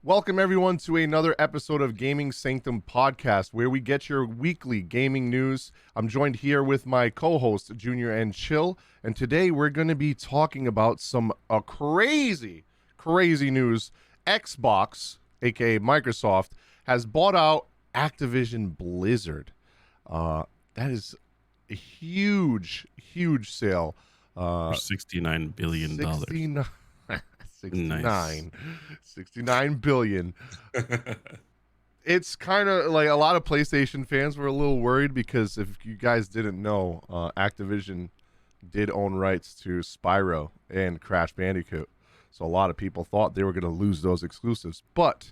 Welcome everyone to another episode of Gaming Sanctum podcast, where we get your weekly gaming news. I'm joined here with my co-host Junior and Chill, and today we're going to be talking about some crazy news. Xbox, aka Microsoft, has bought out Activision Blizzard. That is a huge sale. For $69 billion. 69 billion. It's kind of like a lot of PlayStation fans were a little worried because if you guys didn't know, Activision did own rights to Spyro and Crash Bandicoot. So a lot of people thought they were going to lose those exclusives. But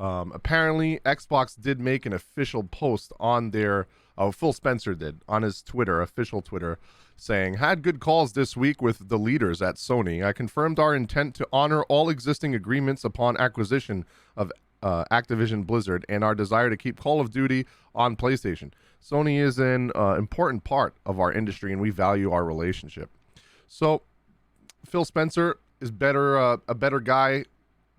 apparently Xbox did make an official post on their, Phil Spencer did, on his Twitter, official Twitter, saying, had good calls this week with the leaders at Sony. I confirmed our intent to honor all existing agreements upon acquisition of Activision Blizzard and our desire to keep Call of Duty on PlayStation. Sony is an important part of our industry and we value our relationship. So Phil Spencer is a better guy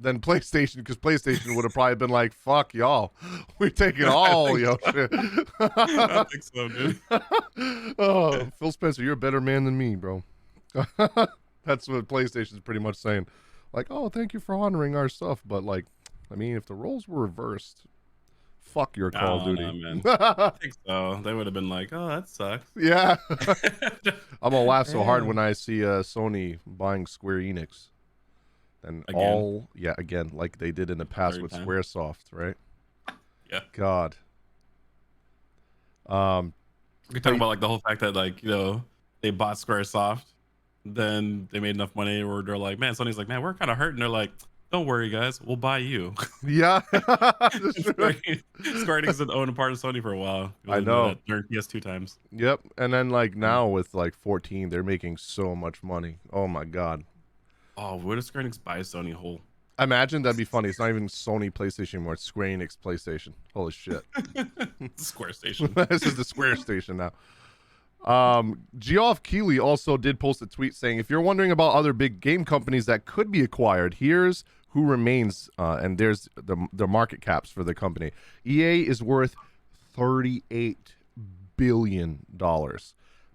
than PlayStation, because PlayStation would have probably been like, fuck y'all, we're taking all your shit. I think so, dude. Oh, Phil Spencer, you're a better man than me, bro. That's what PlayStation's pretty much saying. Like, oh, thank you for honoring our stuff, but like, I mean, if the roles were reversed, fuck your Call of Duty. No, man. I think so. They would have been like, oh, that sucks. Yeah. I'm gonna laugh so hard when I see Sony buying Square Enix. And again. Again, like they did in the past with Squaresoft, right? Yeah. God. We're talking about like the whole fact that, like, you know, they bought Squaresoft, then they made enough money where they're like, man, Sony's like, man, we're kind of hurting. They're like, don't worry, guys, we'll buy you. Yeah. Square Enix has owned a part of Sony for a while. I know. During PS2 times. Yep. And then like now with like 14, they're making so much money. Oh my God. Oh, what if Square Enix buys Sony whole? Imagine, that'd be funny. It's not even Sony PlayStation anymore. It's Square Enix PlayStation. Holy shit. Square Station. This is the Square Station now. Geoff Keighley also did post a tweet saying, if you're wondering about other big game companies that could be acquired, here's who remains, and there's the market caps for the company. EA is worth $38 billion.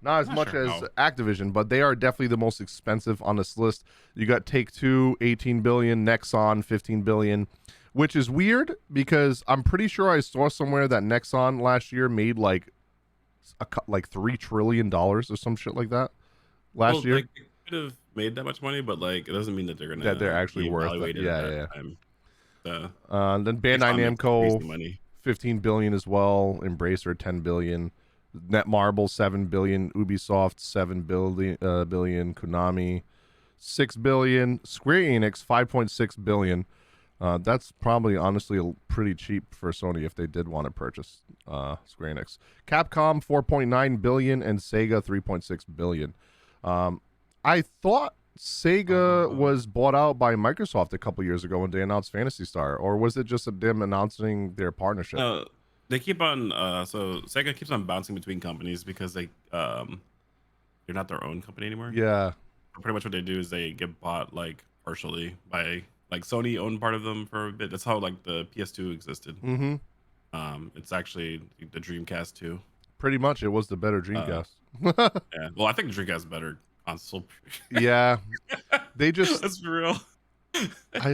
Not as much as Activision, but they are definitely the most expensive on this list. You got Take-Two, 18 billion, Nexon, 15 billion, which is weird because I'm pretty sure I saw somewhere that Nexon last year made like $3 trillion or some shit like that last year. Like, they could have made that much money, but like it doesn't mean that they're gonna they're actually worth it. Yeah. Then Bandai Namco, 15 billion as well. Embracer, 10 billion. Netmarble, 7 billion. Ubisoft, 7 billion. Konami, 6 billion. Square Enix, 5.6 billion. That's probably honestly pretty cheap for Sony if they did want to purchase Square Enix. Capcom, 4.9 billion, and Sega, 3.6 billion. I thought Sega was bought out by Microsoft a couple years ago when they announced Phantasy Star, or was it just them announcing their partnership? No, they keep on. So Sega keeps on bouncing between companies because they're not their own company anymore. Yeah. Pretty much what they do is they get bought like partially by, like, Sony owned part of them for a bit. That's how like the PS2 existed. Mm-hmm. It's actually the Dreamcast too. Pretty much, it was the better Dreamcast. Yeah. Well, I think the Dreamcast is better console. Yeah. They just. That's for real. I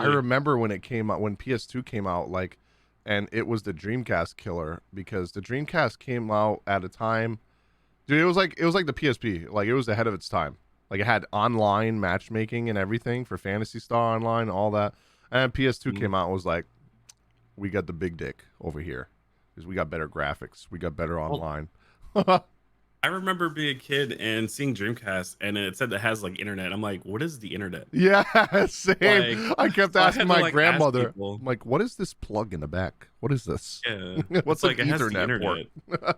remember when it came out, when PS2 came out, like, and it was the Dreamcast killer because the Dreamcast came out at a time, dude. It was like the PSP. Like, it was ahead of its time. Like, it had online matchmaking and everything for Phantasy Star Online, all that. And PS2 came out and was like, we got the big dick over here because we got better graphics, we got better online. I remember being a kid and seeing Dreamcast, and it said it has like internet. I'm like, what is the internet? Yeah, same. Like, I kept asking my grandmother, I'm like, what is this plug in the back? What is this? Yeah, what's like an Ethernet port?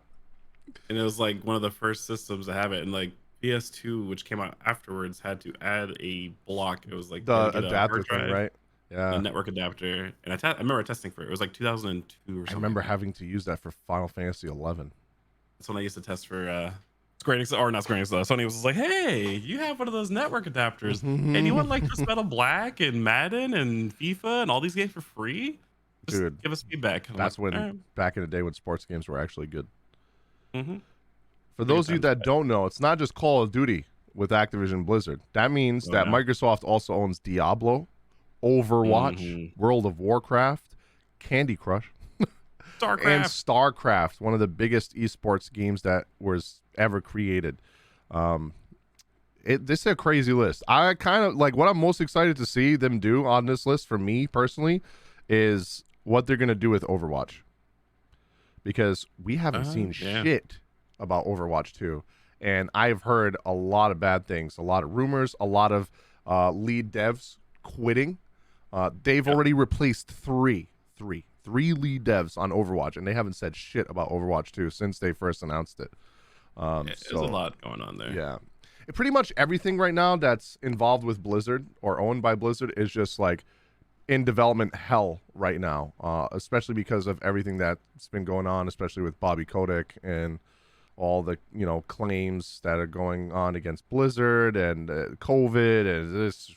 And it was like one of the first systems to have it, and like PS2, which came out afterwards, had to add a block. It was like the adapter thing, right? Yeah, the network adapter. And I remember testing for it. It was like 2002 or something. I remember having to use that for Final Fantasy 11. That's when I used to test for Square Enix, or not Square Enix, Sony was like, hey, you have one of those network adapters. Hey, do you want like just Metal Black and Madden and FIFA and all these games for free? Just Dude, give us feedback. And I'm that's like, when all right. back in the day when sports games were actually good. Mm-hmm. For those of you that don't know, it's not just Call of Duty with Activision Blizzard. That means that Microsoft also owns Diablo, Overwatch, World of Warcraft, Candy Crush, StarCraft. and StarCraft, one of the biggest esports games that was ever created. This is a crazy list. I kind of like what I'm most excited to see them do on this list for me personally is what they're going to do with Overwatch. Because we haven't seen shit about Overwatch 2. And I've heard a lot of bad things, a lot of rumors, a lot of lead devs quitting. They've already replaced three lead devs on Overwatch, and they haven't said shit about Overwatch 2 since they first announced it. There's a lot going on there. Yeah. Pretty much everything right now that's involved with Blizzard or owned by Blizzard is just like in development hell right now, especially because of everything that's been going on, especially with Bobby Kotick and all the claims that are going on against Blizzard and COVID and this.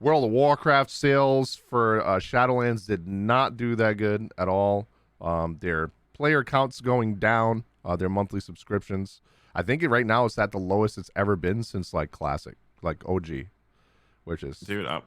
World of Warcraft sales for Shadowlands did not do that good at all. Their player counts going down. Their monthly subscriptions. I think right now it's at the lowest it's ever been since like Classic, like OG, which is dude. I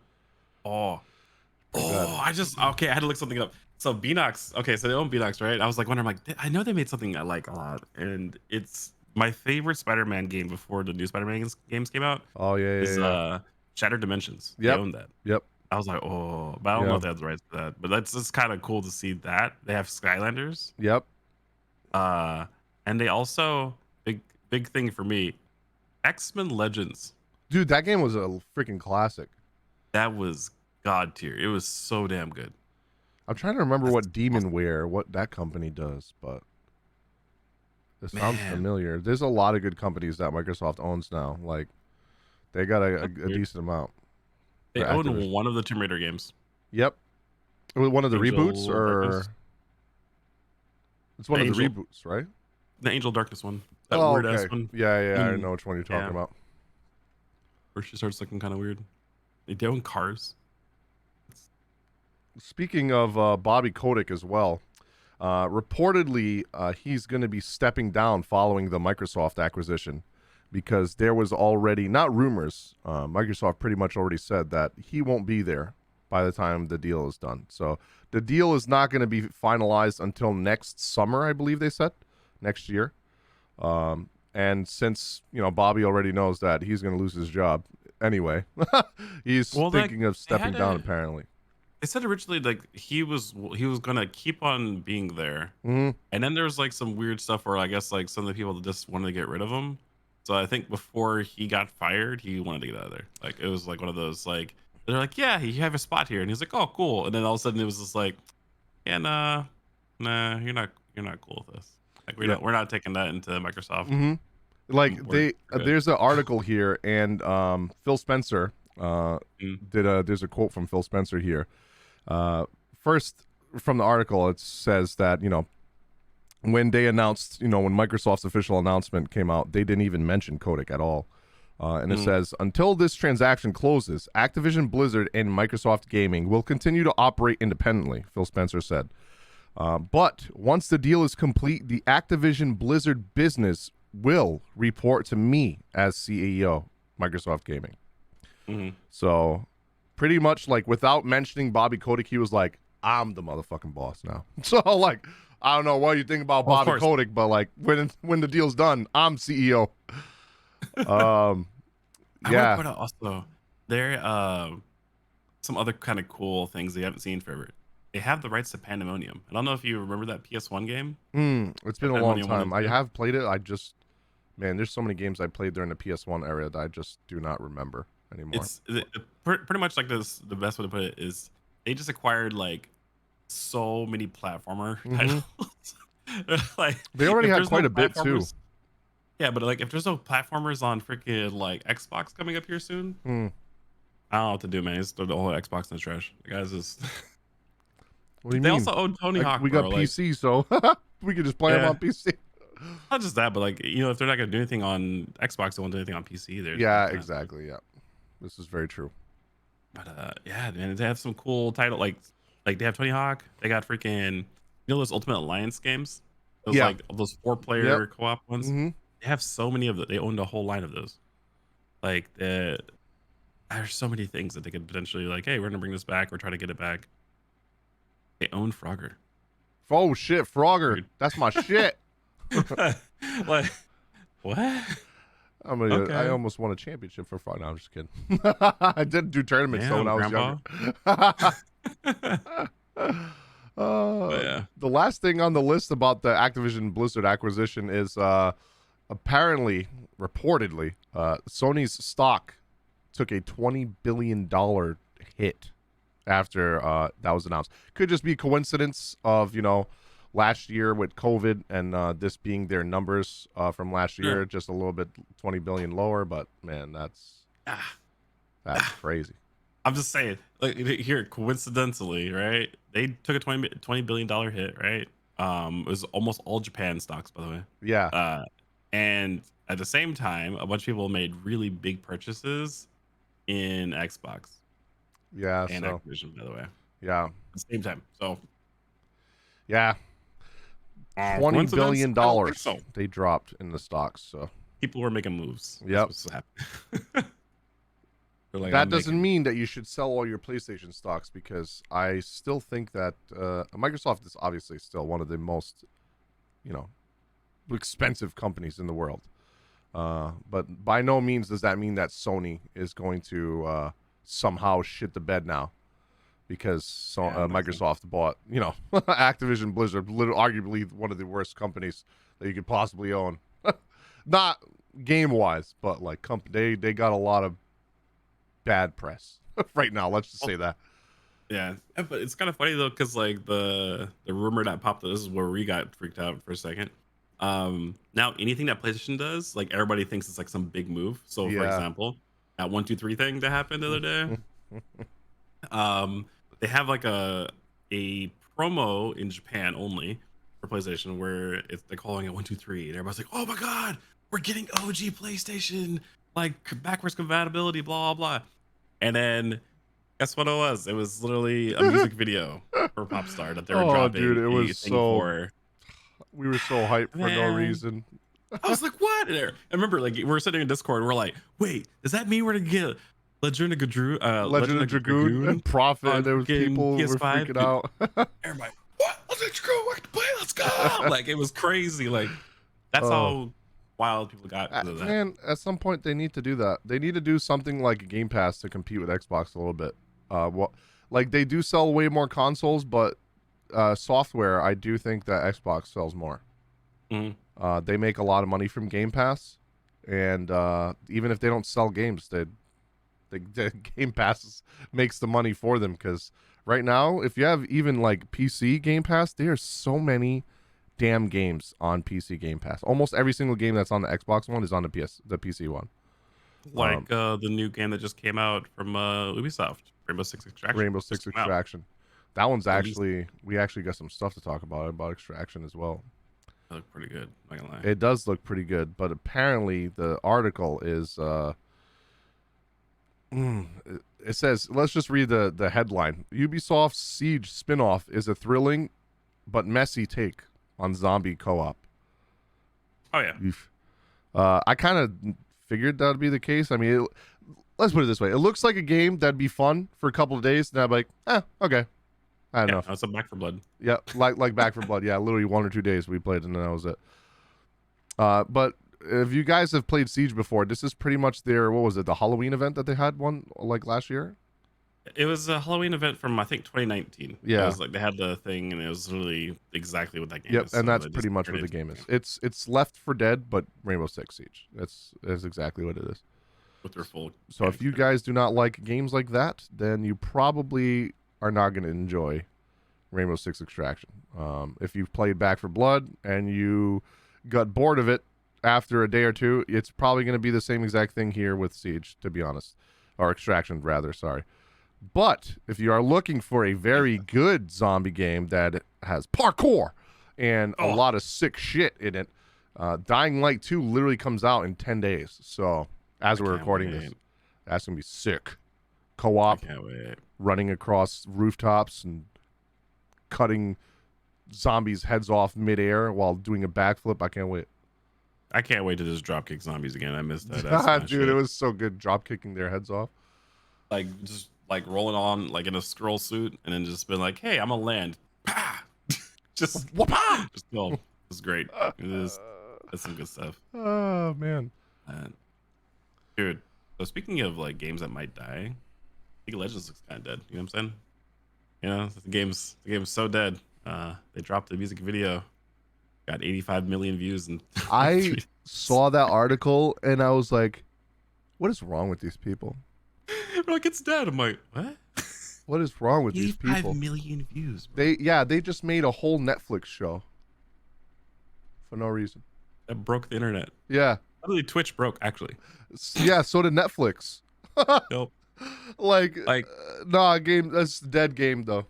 had to look something up. So Beanox, okay, so they own Beanox, right? I was like wondering, like, I know they made something I like a lot, and it's my favorite Spider-Man game before the new Spider-Man games came out. Oh yeah. Shattered Dimensions. Yep. They own that. Yep. I was like, oh, but I don't know if they have the rights to that. But that's just kind of cool to see that they have Skylanders. Yep. And they also big thing for me, X-Men Legends. Dude, that game was a freaking classic. That was god tier. It was so damn good. I'm trying to remember what Demonware, what that company does, but it sounds familiar. There's a lot of good companies that Microsoft owns now. Like, they got a decent amount. They own one of the Tomb Raider games. Yep. One of the reboots, or it's one of the reboots, right? The Angel Darkness one. That weird ass one. Yeah, I know which one you're talking about. Where she starts looking kind of weird. They own Cars. Speaking of Bobby Kotick as well, reportedly he's going to be stepping down following the Microsoft acquisition, because there was already, not rumors, Microsoft pretty much already said that he won't be there by the time the deal is done. So the deal is not going to be finalized until next summer, I believe they said, next year. And since, Bobby already knows that he's going to lose his job anyway, he's thinking of stepping down apparently. They said originally like he was gonna keep on being there, and then there was like some weird stuff where I guess like some of the people just wanted to get rid of him. So I think before he got fired, he wanted to get out of there. Like it was like one of those like they're like, yeah, you have a spot here, and he's like, oh, cool. And then all of a sudden it was just like, yeah, nah, you're not cool with this. Like we're not taking that into Microsoft. Like there's an article here, and Phil Spencer there's a quote from Phil Spencer here. First, from the article, it says that when they announced, when Microsoft's official announcement came out, they didn't even mention Kotick at all. And it says, until this transaction closes, Activision Blizzard and Microsoft Gaming will continue to operate independently, Phil Spencer said. But once the deal is complete, the Activision Blizzard business will report to me as CEO, Microsoft Gaming. So pretty much like without mentioning Bobby Kotick, he was like, I'm the motherfucking boss now. So like, I don't know what you think about Bobby Kotick, but like when the deal's done, I'm CEO. I want to point out also there some other kind of cool things they haven't seen forever. They have the rights to Pandemonium. I don't know if you remember that PS1 game. It's been a long time. I have played it. There's so many games I played during the PS1 era that I just do not remember anymore. It's pretty much like this. The best way to put it is they just acquired like so many platformer titles. Like they already had quite a bit too. Yeah, but like if there's no platformers on freaking like Xbox coming up here soon, I don't know what to do, man. Just throw the whole Xbox in the trash. The guys is. What do you they mean? also own Tony Hawk. We got PC, so we could just play them on PC. Not just that, but like if they're not gonna do anything on Xbox, they won't do anything on PC either. So Yeah, kinda, exactly. Yeah, this is very true. but yeah, man, they have some cool title like they have Tony Hawk. They got freaking those Ultimate Alliance games. Those Yeah. like those Yep. 4-player co-op ones. Mm-hmm. They have so many of them. They owned a whole line of those. Like there's so many things that they could potentially like. Hey, we're gonna bring this back. We're trying to get it back. They own Frogger. Oh shit, Frogger. Dude. That's my shit. Like what? I almost won a championship for Frogger. No, I'm just kidding. I did do tournaments though when I was younger. Yeah. The last thing on the list about the Activision Blizzard acquisition is apparently, reportedly, Sony's stock took a $20 billion hit after that was announced. Could just be coincidence of last year with COVID and this being their numbers from last year, just a little bit 20 billion lower. But man, that's crazy. I'm just saying, like here, coincidentally, right? They took a $20 billion hit, right? It was almost all Japan stocks, by the way. Yeah. And at the same time, a bunch of people made really big purchases in Xbox. Yeah. And Activision, by the way. Yeah. At the same time. So. Yeah. $20 billion so. They dropped in the stocks. So people were making moves. Yep. Like, that doesn't mean that you should sell all your PlayStation stocks, because I still think that Microsoft is obviously still one of the most, expensive companies in the world. But by no means does that mean that Sony is going to somehow shit the bed now, because Microsoft bought, Activision Blizzard, arguably one of the worst companies that you could possibly own. Not game-wise, but like they got a lot of bad press right now. Let's just say that. Yeah, but it's kind of funny though, because like the rumor that popped up, this is where we got freaked out for a second. Now anything that PlayStation does, like everybody thinks it's like some big move. So for example, that 1-2-3 thing that happened the other day, they have like a promo in Japan only for PlayStation where they're calling it 1-2-3, and everybody's like, oh my god, we're getting OG PlayStation, like backwards compatibility, blah blah. And then guess what it was? It was literally a music video for Popstar that they were dropping. Dude, it was so. We were so hyped for no reason. I was like, what? I remember, like, we were sitting in Discord and we're like, wait, does that mean we're gonna get Legend of Dragoon and Prophet? There was people who were freaking out. Everybody, what? Legend of Dragoon, we're gonna play, let's go! Like, it was crazy. Like, that's how wild people got into that. Man, at some point they need to do that. They need to do something like Game Pass to compete with Xbox a little bit. Like they do sell way more consoles, but software, I do think that Xbox sells more. Mm-hmm. They make a lot of money from Game Pass, and even if they don't sell games, the Game Pass makes the money for them, because right now, if you have even like PC Game Pass, there's so many damn games on PC Game Pass. Almost every single game that's on the Xbox one is on the PC one. Like the new game that just came out from Ubisoft, Rainbow Six Extraction. That one's actually, we actually got some stuff to talk about Extraction as well. That looked pretty good, not gonna lie. It does look pretty good, but apparently the article is it says, let's just read the headline. Ubisoft's Siege spin-off is a thrilling but messy take on zombie co-op. Oh yeah. I kind of figured that would be the case. I mean, let's put it this way. It looks like a game that'd be fun for a couple of days, and I'd be like, okay. I don't know. That's a Back 4 Blood. Yeah, like Back 4 Blood. Yeah, literally 1 or 2 days we played, and then that was it. But if you guys have played Siege before, this is pretty much their, what was it, the Halloween event that they had one like last year? It was a Halloween event from, I think, 2019. Yeah. It was like they had the thing, and it was literally exactly what that game is. Yep, and so that's pretty much what the game is. It's Left 4 Dead, but Rainbow Six Siege. That's exactly what it is. With their full. So if you guys do not like games like that, then you probably are not going to enjoy Rainbow Six Extraction. If you've played Back 4 Blood and you got bored of it after a day or two, it's probably going to be the same exact thing here with Siege, to be honest. Or Extraction, rather, sorry. But if you are looking for a very good zombie game that has parkour and a lot of sick shit in it, Dying Light 2 literally comes out in 10 days. So as we're recording this, that's gonna be sick. Co-op, I can't wait. running across rooftops and cutting zombies' heads off midair while doing a backflip. I can't wait. I can't wait to just dropkick zombies again. I missed that. Dude, it was so good drop kicking their heads off. Like just like rolling on like in a scroll suit and then just been like, hey, I'm gonna land. just kill 'em. It was great. It is. That's some good stuff. Oh man. Dude. So speaking of like games that might die, League of Legends looks kind of dead. You know what I'm saying? You know, the game's so dead. They dropped the music video, got 85 million views, and I saw that article and I was like, "What is wrong with these people?" They're like, it's dead. I'm like, what? What is wrong with these people? 85 million views. Bro. They just made a whole Netflix show for no reason. That broke the internet. Yeah. Literally, Twitch broke actually. Yeah, so did Netflix. Nope. Like nah, game. That's a dead game though.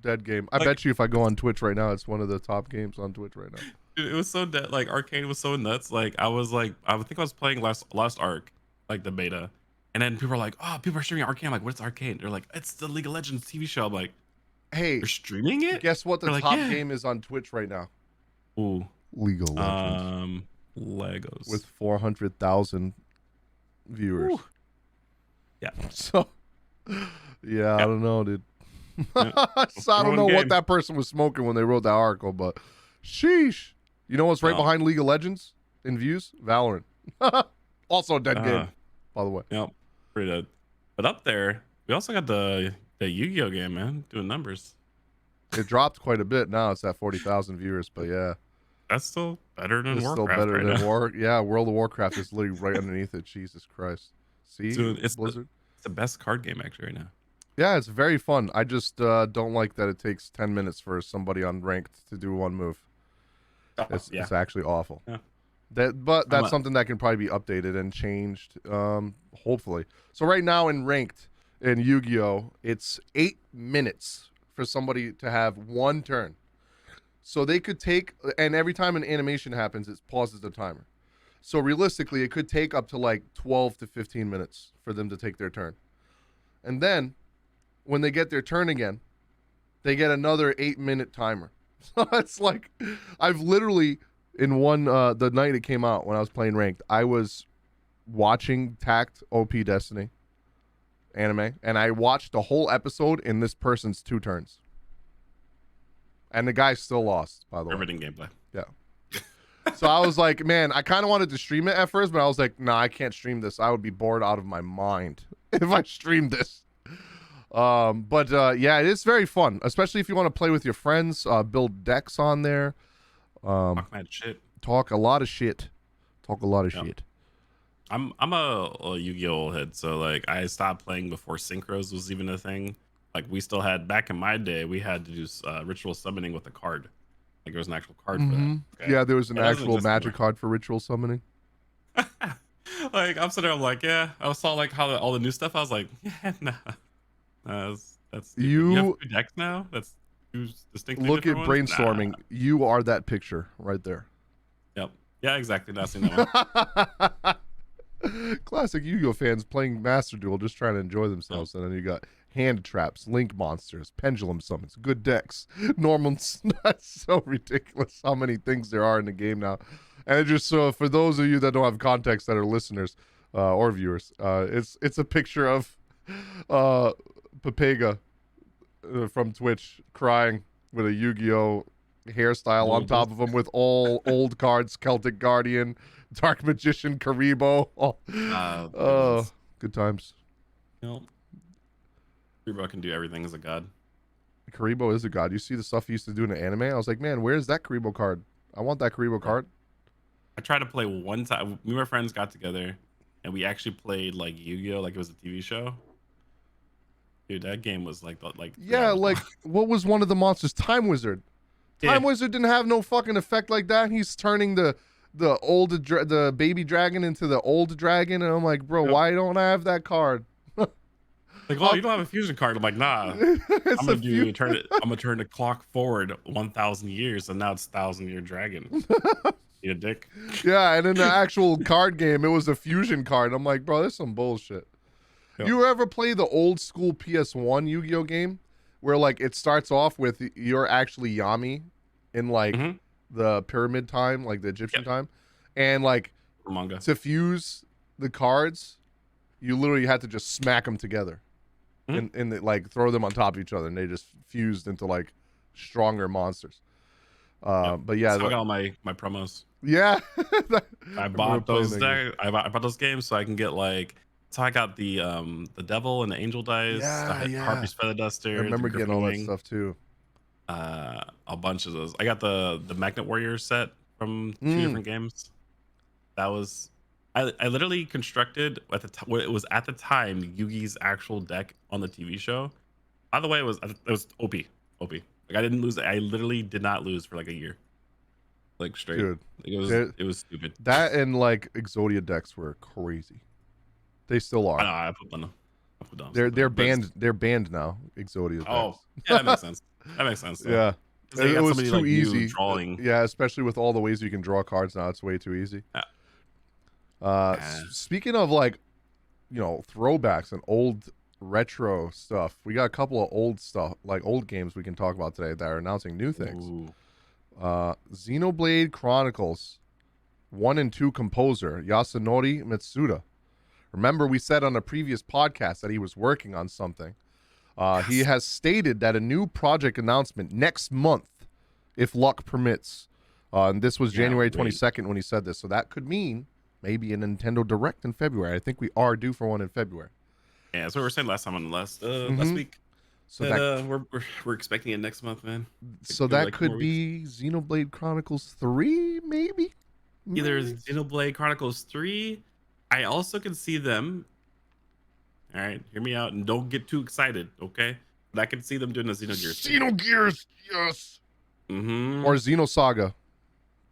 Dead game. I bet you if I go on Twitch right now, it's one of the top games on Twitch right now. Dude, it was so dead. Like Arcane was so nuts. Like I think I was playing Lost Ark, like the beta, and then people are like, "Oh, people are streaming Arcane." I'm like, "What's Arcane?" They're like, "It's the League of Legends TV show." I'm like, "Hey, you're streaming it?" Guess what? The top game is on Twitch right now. Ooh, League of Legends. Legos with 400,000 viewers. Ooh. Yeah. So, yeah, I don't know, dude. So I don't know what that person was smoking when they wrote that article, but sheesh. You know what's right behind League of Legends in views? Valorant. Also a dead game, by the way. Yep. Pretty dead. But up there, we also got the Yu-Gi-Oh game, man, doing numbers. It dropped quite a bit. Now it's at 40,000 viewers, but yeah. That's still better than Warcraft. Still better than World of Warcraft is literally right underneath it. Jesus Christ. See, dude, it's Blizzard. It's the best card game actually right now. Yeah, it's very fun. I just don't like that it takes 10 minutes for somebody on ranked to do one move. It's actually awful. Yeah. But that's something that can probably be updated and changed, hopefully. So right now in ranked in Yu-Gi-Oh, it's 8 minutes for somebody to have one turn. So they could take, and every time an animation happens, it pauses the timer. So realistically, it could take up to like 12 to 15 minutes for them to take their turn. And then when they get their turn again, they get another 8-minute timer. So it's like, I've literally, in one, the night it came out when I was playing ranked, I was watching Tact OP Destiny anime, and I watched the whole episode in this person's 2 turns. And the guy still lost, by the way. Everything gameplay. Yeah. So I was like, man, I kind of wanted to stream it at first, but I was like, nah, I can't stream this. I would be bored out of my mind if I streamed this. Yeah, it is very fun, especially if you want to play with your friends, build decks on there. Talk mad shit. Talk a lot of shit. Talk a lot of shit. I'm a Yu-Gi-Oh head, so like I stopped playing before synchros was even a thing. Like we still had back in my day, we had to do ritual summoning with a card. Like there was an actual card for that. Okay? Yeah, there was an actual magic card for ritual summoning. Like I'm sitting there, I'm like, yeah. I saw like how all the new stuff. I was like, yeah, nah. That's you have 2 decks now. That's 2 distinctly look at different brainstorming. Nah. You are that picture right there. Yep. Yeah, exactly. Not seen that one. Classic Yu-Gi-Oh fans playing Master Duel, just trying to enjoy themselves, and then you got hand traps, link monsters, pendulum summons, good decks, normal. That's so ridiculous how many things there are in the game now. And just so for those of you that don't have context that are listeners or viewers, it's a picture of Pepega from Twitch crying with a Yu-Gi-Oh hairstyle on top of him with all old cards, Celtic Guardian, Dark Magician, Karibo. Good times. Nope. Karibo can do everything as a god. Karibo is a god. You see the stuff he used to do in the anime? I was like, man, where's that Karibo card? I want that Karibo card. I tried to play one time. Me and my friends got together, and we actually played like Yu-Gi-Oh, like it was a TV show. Dude, that game was like yeah, like what was one of the monsters? Time Wizard. Time Wizard didn't have no fucking effect like that. He's turning the baby dragon into the old dragon, and I'm like, bro, why don't I have that card? Like, oh, you don't have a fusion card. I'm like, nah. I'm gonna turn the clock forward 1,000 years, and now it's 1,000-year dragon. Eat a dick. Yeah, and in the actual card game, it was a fusion card. I'm like, bro, that's some bullshit. Yep. You ever play the old school PS1 Yu-Gi-Oh game where like it starts off with you're actually Yami in like the pyramid time, like the Egyptian time, and like Manga. to fuse the cards, you literally had to just smack them together and like throw them on top of each other, and they just fused into like stronger monsters. But yeah, I got all my promos. Yeah, I bought those. I bought those games so I can get like. So I got the devil and the angel dice, the Harpy's feather duster. I remember the getting all that Wing, stuff too. A bunch of those. I got the Magnet Warrior set from 2 different games. That was I literally constructed at the it was at the time Yugi's actual deck on the TV show. By the way, it was OP. Like I didn't lose. I literally did not lose for like a year. Like straight. Dude, like it was stupid. That and like Exodia decks were crazy. They still are. I put them. They're banned. They're banned now. Exodia. Oh, yeah, that makes sense. That makes sense. Though. Yeah, it was too like easy. Drawing. Yeah, especially with all the ways you can draw cards now, it's way too easy. Speaking of like, throwbacks and old retro stuff, we got a couple of old stuff, like old games we can talk about today that are announcing new things. Ooh. Xenoblade Chronicles 1 and 2 composer Yasunori Mitsuda. Remember, we said on a previous podcast that he was working on something. Yes. He has stated that a new project announcement next month, if luck permits. And this was January 22nd when he said this. So that could mean maybe a Nintendo Direct in February. I think we are due for one in February. Yeah, that's what we were saying last time on the last week. So we're expecting it next month, man. So that could be Xenoblade Chronicles 3, maybe? Either Xenoblade Chronicles 3. I also can see them. All right, hear me out and don't get too excited, okay? But I can see them doing a Xenogears. Xenogears, yes. Mm-hmm. Or Xenosaga.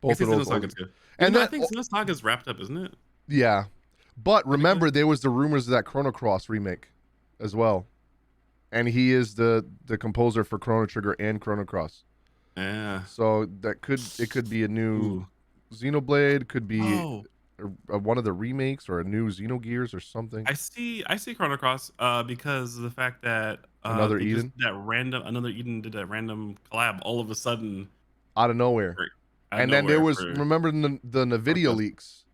Both of those. Xenosaga too. And I think Xenosaga's wrapped up, isn't it? Yeah, but remember there was the rumors of that Chrono Cross remake, as well, and he is the composer for Chrono Trigger and Chrono Cross. Yeah. So it could be a new Xenoblade. Could be. One of the remakes or a new Xenogears or something. I see Chrono Cross because of the fact that another Eden did that random collab all of a sudden out of nowhere. And then there was remember the NVIDIA leaks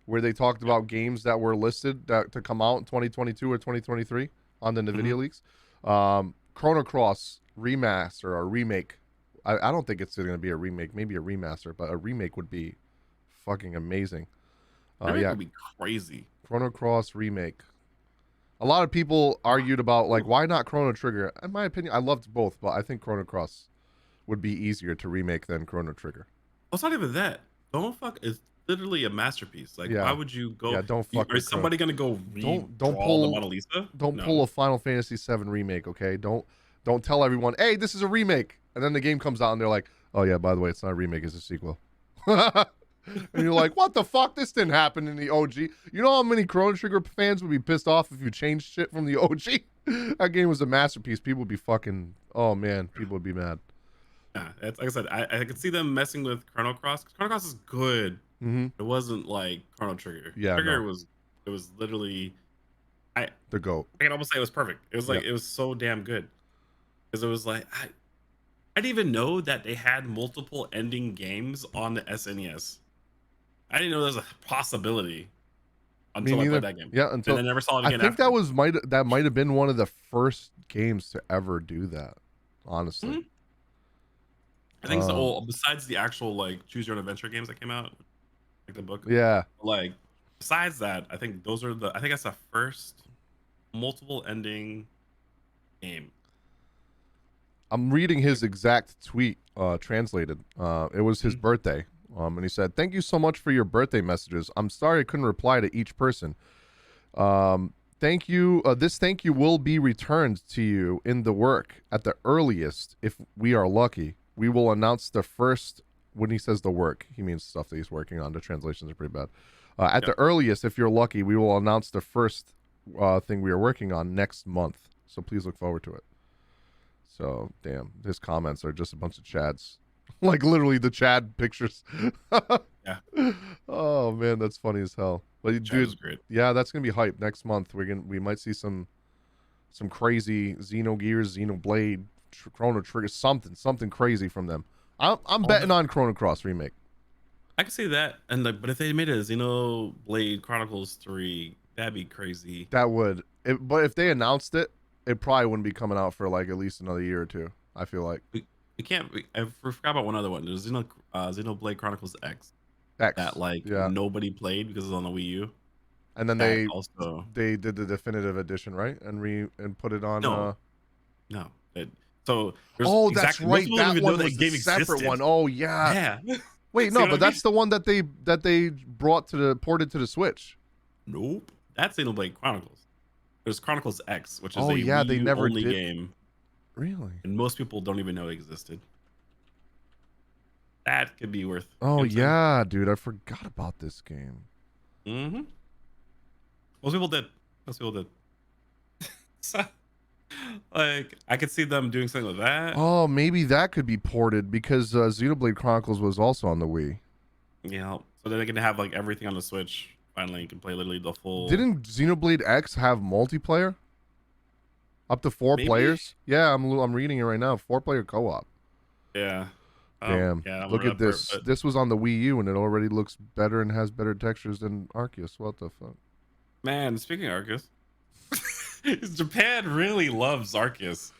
where they talked about games that were listed to come out in 2022 or 2023 on the NVIDIA leaks. Chrono Cross remaster or remake. I don't think it's going to be a remake, maybe a remaster, but a remake would be fucking amazing. Remake would be crazy. Chrono Cross remake. A lot of people argued about like why not Chrono Trigger. In my opinion, I loved both, but I think Chrono Cross would be easier to remake than Chrono Trigger. Well, it's not even that. Don't fuck. It's literally a masterpiece. Like, why would you go? Yeah, don't fuck. Is somebody gonna go don't pull the Mona Lisa? Don't pull a Final Fantasy VII remake. Okay, don't tell everyone, hey, this is a remake, and then the game comes out and they're like, oh yeah, by the way, it's not a remake, it's a sequel. And you're like, what the fuck? This didn't happen in the OG. You know how many Chrono Trigger fans would be pissed off if you changed shit from the OG? That game was a masterpiece. People would be fucking, oh man, people would be mad. Yeah, it's, like I said, I could see them messing with Chrono Cross. Chrono Cross is good. It wasn't like Chrono Trigger. Yeah, Trigger was literally, the GOAT. I can almost say it was perfect. It was like it was so damn good because it was like I didn't even know that they had multiple ending games on the SNES. I didn't know there was a possibility until I played that game. Yeah, until and I never saw it again. I think that might have been one of the first games to ever do that. Honestly, I think so. Besides the actual like choose your own adventure games that came out, like the book. Yeah. Like besides that, I think those are I think that's the first multiple ending game. I'm reading his exact tweet translated. It was his birthday. And he said, thank you so much for your birthday messages. I'm sorry I couldn't reply to each person. Thank you. This thank you will be returned to you in the work at the earliest. If we are lucky, we will announce the first, when he says the work, he means stuff that he's working on. The translations are pretty bad. At the earliest, if you're lucky, we will announce the first thing we are working on next month. So please look forward to it. So, damn, his comments are just a bunch of Chads. Like literally the Chad pictures. Yeah, Yeah, Oh man, that's funny as hell. But chat dude, is great. yeah, that's gonna be hype next month. We might see some crazy Xenogears, Xenoblade, Chrono Trigger, something crazy from them. I'm All betting the on Chrono Cross remake. I can see that, and like, but if they made a Blade Chronicles 3, that'd be crazy. That would, but if they announced it, it probably wouldn't be coming out for like at least another year or two. I feel like We can't. I forgot about one other one. There's Blade Chronicles X that X, like yeah, nobody played because it's on the Wii U. and then That also they did the definitive edition, right, and put it on. no no. So there's Oh, that's exactly most right. people don't That even know one was that the game separate existed. one. Oh yeah. Yeah. Wait, See no, what I but mean? that's the one that they brought to the ported to the Switch. Nope. That's Blade Chronicles. There's Chronicles X, which is Oh a yeah, Wii they U never only did. game, Really? and most people don't even know it existed. That could be worth. Oh You know what yeah, dude, I forgot about this game. I'm saying? Mm-hmm. Most people did. Most people did. So, like, I could see them doing something with that. Oh, maybe that could be ported because Xenoblade Chronicles was also on the Wii. You know, so then they can have like everything on the Switch. Finally, you can play literally the full. Didn't Xenoblade X have multiplayer? Up to 4 Maybe. players? Yeah, I'm reading it right now. 4-player co-op. Yeah. Damn. Yeah. I Look remember at that part, this. but This was on the Wii U and it already looks better and has better textures than Arceus. What the fuck? man, speaking of Arceus, Japan really loves Arceus.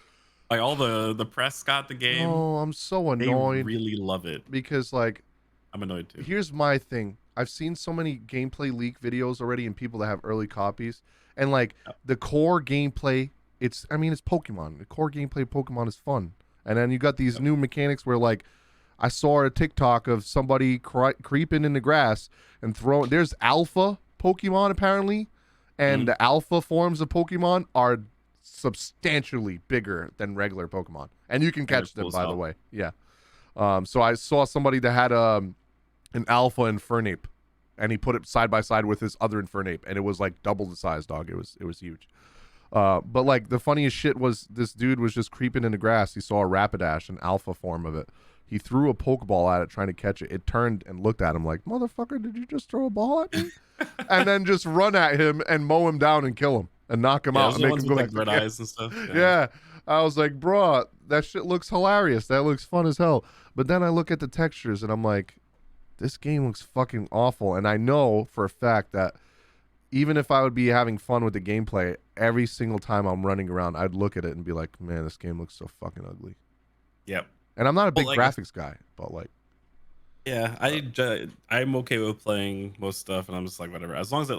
Like all the press got the game. Oh, I'm so They annoyed really love it. because like I'm annoyed too. here's my thing. I've seen so many gameplay leak videos already and people that have early copies and like the core gameplay, it's Pokemon. The core gameplay of Pokemon is fun. And then you got these new mechanics where like I saw a TikTok of somebody creeping in the grass and throwing there's alpha Pokemon apparently and the alpha forms of Pokemon are substantially bigger than regular Pokemon. And you can catch them, Cool by the stuff. way. Yeah. So I saw somebody that had an alpha Infernape, and he put it side by side with his other Infernape, and it was like double the size, dog. It was huge. But like the funniest shit was this dude was just creeping in the grass. He saw a Rapidash, an alpha form of it. He threw a Pokeball at it trying to catch it. It turned and looked at him like, motherfucker, did you just throw a ball at me? And then just run at him and mow him down and kill him and knock him out Those and are the make ones him go with back like to red the eyes and stuff. yeah. I was like, bro, that shit looks hilarious. That looks fun as hell. But then I look at the textures and I'm like, this game looks fucking awful. And I know for a fact that even if I would be having fun with the gameplay, every single time I'm running around, I'd look at it and be like, man, this game looks so fucking ugly. Yep. And I'm not a big like, graphics guy, but like, Yeah, I'm okay with playing most stuff, and I'm just like whatever. As long as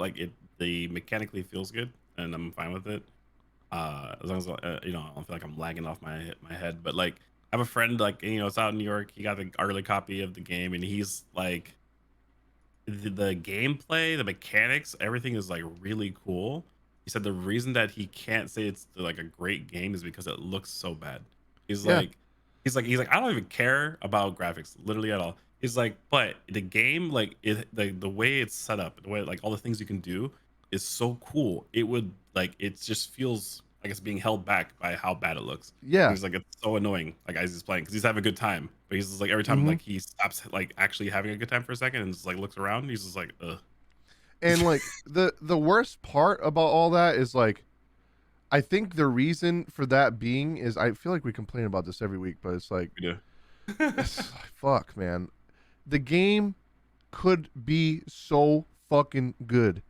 the mechanically feels good, and I'm fine with it. As long as I don't feel like I'm lagging off my head. But like, I have a friend like it's out in New York. He got the early copy of the game, and he's like, the gameplay, the mechanics, everything is like really cool. He said the reason that he can't say it's like a great game is because it looks so bad. He's yeah, like, I don't even care about graphics, literally at all. He's like, but the game, like the way it's set up, the way like all the things you can do is so cool. It would like it just feels like it's being held back by how bad it looks. yeah. He's like, it's so annoying, like as he's playing, because he's having a good time, but he's just like every time like he stops like actually having a good time for a second and just like looks around, he's just like, ugh. And like the worst part about all that is like, I think the reason for that being is I feel like we complain about this every week, but it's like, Yeah. fuck, man. The game could be so fucking good,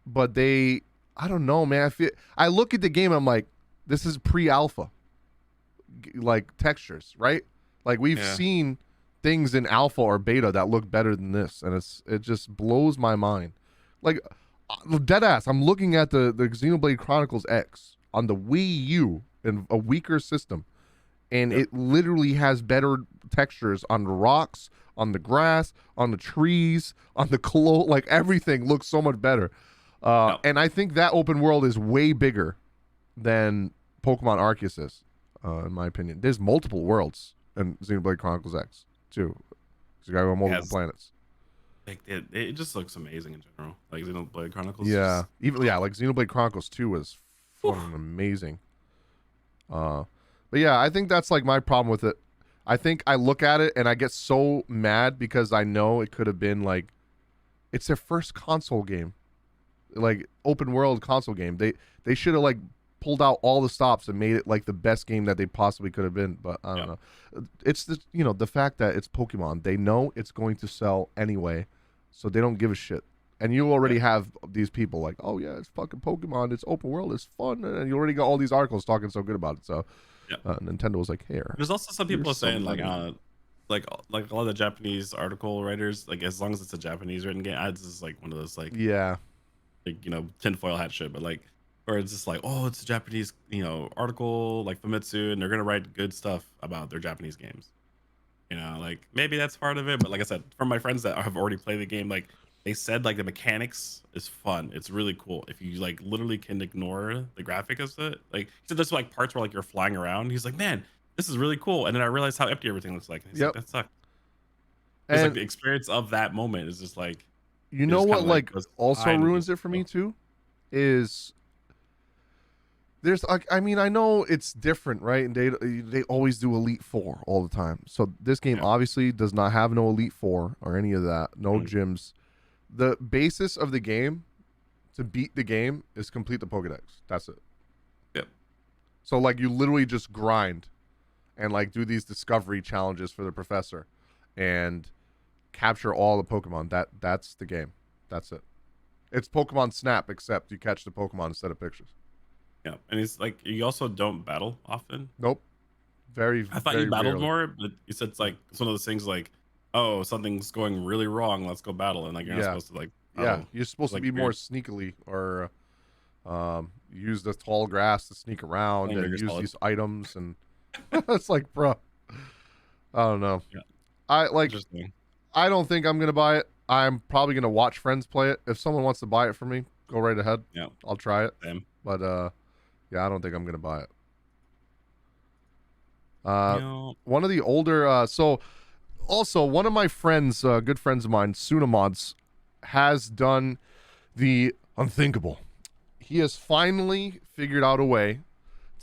but I don't know, man. I look at the game, I'm like, this is pre-alpha, like textures, right? Like we've seen things in alpha or beta that look better than this, and it just blows my mind. Like dead ass, I'm looking at the Xenoblade Chronicles X on the Wii U in a weaker system, and it literally has better textures on the rocks, on the grass, on the trees, on the like everything looks so much better. And I think that open world is way bigger than Pokemon Arceus is, in my opinion. There's multiple worlds in Xenoblade Chronicles X too. You got multiple planets. Like it just looks amazing in general. Like Xenoblade Chronicles. Yeah, like Xenoblade Chronicles 2 was fucking amazing. But yeah, I think that's like my problem with it. I think I look at it and I get so mad because I know it could have been like, it's their first console game, like open world console game. They should have like pulled out all the stops and made it like the best game that they possibly could have been. But I don't know. It's the the fact that it's Pokemon. They know it's going to sell anyway, so they don't give a shit. And you already have these people like, oh yeah, it's fucking Pokemon. It's open world. It's fun, and you already got all these articles talking so good about it. So Nintendo was like, here. There's also some people saying like a lot of the Japanese article writers, like as long as it's a Japanese written game, ads is like one of those like tinfoil hat shit, but like, or it's just like, oh, it's a Japanese article like Famitsu, and they're gonna write good stuff about their Japanese games. Like maybe that's part of it, but like I said, from my friends that have already played the game, like they said like the mechanics is fun. It's really cool if you like literally can ignore the graphic of it. Like he said, there's like parts where like you're flying around. He's like, man, this is really cool. And then I realized how empty everything looks like. And he's like, that sucks. It's like the experience of that moment is just like, you know what, like also ruins it for me too, is there's like, I mean, I know it's different, right? And they always do Elite Four all the time. So this game obviously does not have no Elite Four or any of that. No gyms. The basis of the game to beat the game is complete the Pokedex. That's it. Yep. So like you literally just grind and like do these discovery challenges for the professor and capture all the Pokemon. That's the game. That's it. It's Pokemon Snap, except you catch the Pokemon instead of pictures. Yeah, and it's like you also don't battle often. Nope. I thought you battled more, but you said it's like it's one of those things like, oh, something's going really wrong, let's go battle, and like you're not supposed to like. You're supposed to be more sneakily or use the tall grass to sneak around and use these items, and it's like, bro, I don't know. Yeah. I don't think I'm gonna buy it. I'm probably gonna watch friends play it. If someone wants to buy it for me, go right ahead. Yeah, I'll try it. Same. But I don't think I'm gonna buy it. One of the older so also one of my friends, good friends of mine, Sunamods, has done the unthinkable. He has finally figured out a way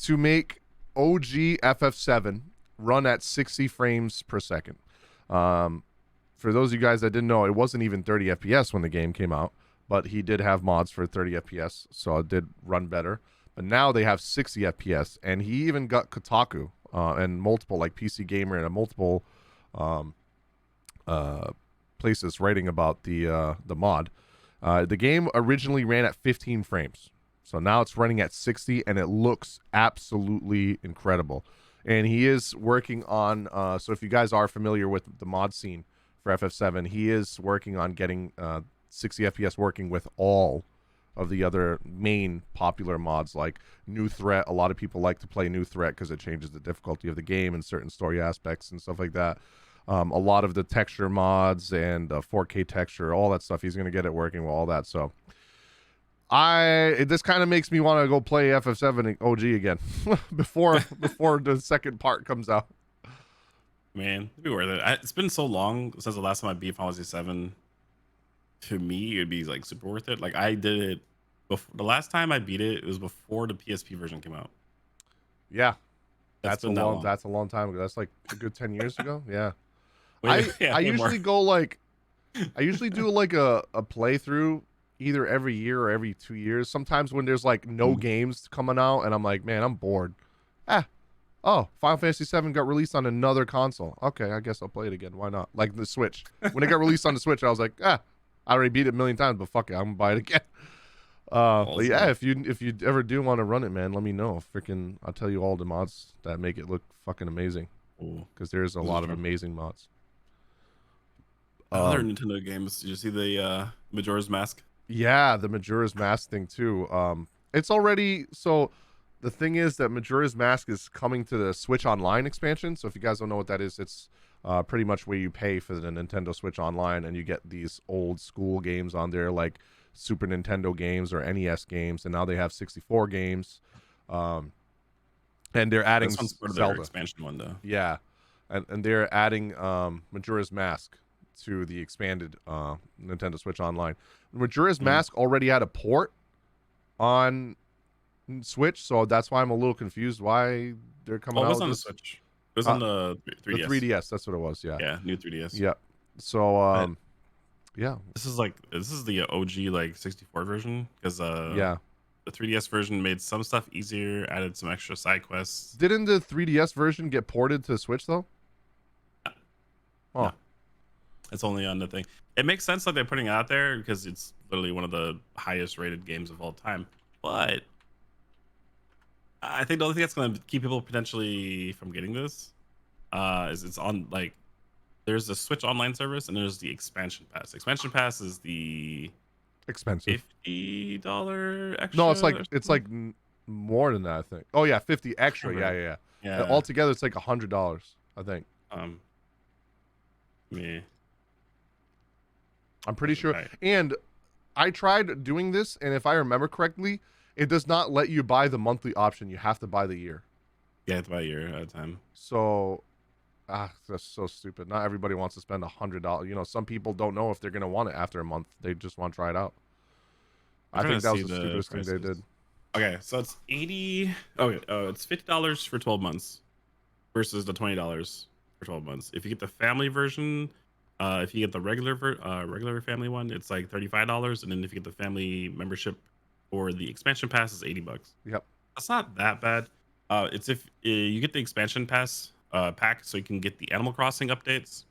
to make OG FF7 run at 60 frames per second. For those of you guys that didn't know, it wasn't even 30 FPS when the game came out, but he did have mods for 30 FPS, so it did run better. But now they have 60 FPS, and he even got Kotaku and multiple, like PC Gamer and multiple places writing about the mod. The game originally ran at 15 frames, so now it's running at 60, and it looks absolutely incredible. And he is working on, so if you guys are familiar with the mod scene for FF7, he is working on getting 60 FPS working with all of the other main popular mods like New Threat. A lot of people like to play New Threat because it changes the difficulty of the game and certain story aspects and stuff like that. A lot of the texture mods and 4K texture, all that stuff, he's going to get it working with all that. So this kind of makes me want to go play FF7 OG again before the second part comes out. Man, it'd be worth it. It's been so long since the last time I beat Final Fantasy 7. To me, it'd be like super worth it. Like I did it before. The last time I beat it, it was before the PSP version came out. Yeah, that's a long time ago. That's like a good 10 years ago. Yeah. I usually go like, I usually do like a playthrough either every year or every 2 years. Sometimes when there's like no games coming out and I'm like, man, I'm bored. Oh, Final Fantasy 7 got released on another console. Okay, I guess I'll play it again. Why not? Like the Switch. When it got released on the Switch, I was like, I already beat it a million times, but fuck it, I'm gonna buy it again. But yeah, if you ever do want to run it, man, let me know. Freaking, I'll tell you all the mods that make it look fucking amazing. Because there's a lot of amazing mods. Other Nintendo games. Did you see the Majora's Mask? Yeah, the Majora's Mask thing too. It's already so. The thing is that Majora's Mask is coming to the Switch Online expansion. So if you guys don't know what that is, it's pretty much where you pay for the Nintendo Switch Online and you get these old school games on there like Super Nintendo games or NES games. And now they have 64 games. And they're adding Zelda. Expansion one though. Yeah. And they're adding Majora's Mask to the expanded Nintendo Switch Online. Majora's Mask already had a port on Switch, so that's why I'm a little confused why they're coming out with on this. the Switch. was on the The 3DS. 3DS. That's what it was. Yeah. Yeah, new 3DS. Yeah. So But yeah. this is the OG like 64 version because Yeah. the 3DS version made some stuff easier, added some extra side quests. Didn't the 3DS version get ported to Switch though? Oh. No, it's only on the thing. It makes sense that they're putting it out there because it's literally one of the highest rated games of all time. But I think the only thing that's going to keep people potentially from getting this is it's on like there's a Switch online service and there's the expansion pass. Expansion pass is the Expensive. $50 extra. No, it's like more than that, I think. Oh yeah, 50 extra. Yeah. Yeah. Altogether, it's like $100, I think. Yeah. I'm pretty sure. Right. And I tried doing this, and if I remember correctly, it does not let you buy the monthly option. You have to buy the year. Yeah, it's about a year at a time. So, that's so stupid. Not everybody wants to spend $100. You know, some people don't know if they're gonna want it after a month. They just want to try it out. I think that was the stupidest thing they did. Okay, so it's 80. Okay, it's $50 for 12 months versus the $20 for 12 months. If you get the family version, if you get the regular family one, it's like $35, and then if you get the family membership or the expansion pass, is $80. Yep, that's not that bad. It's if you get the expansion pass pack, so you can get the Animal Crossing updates.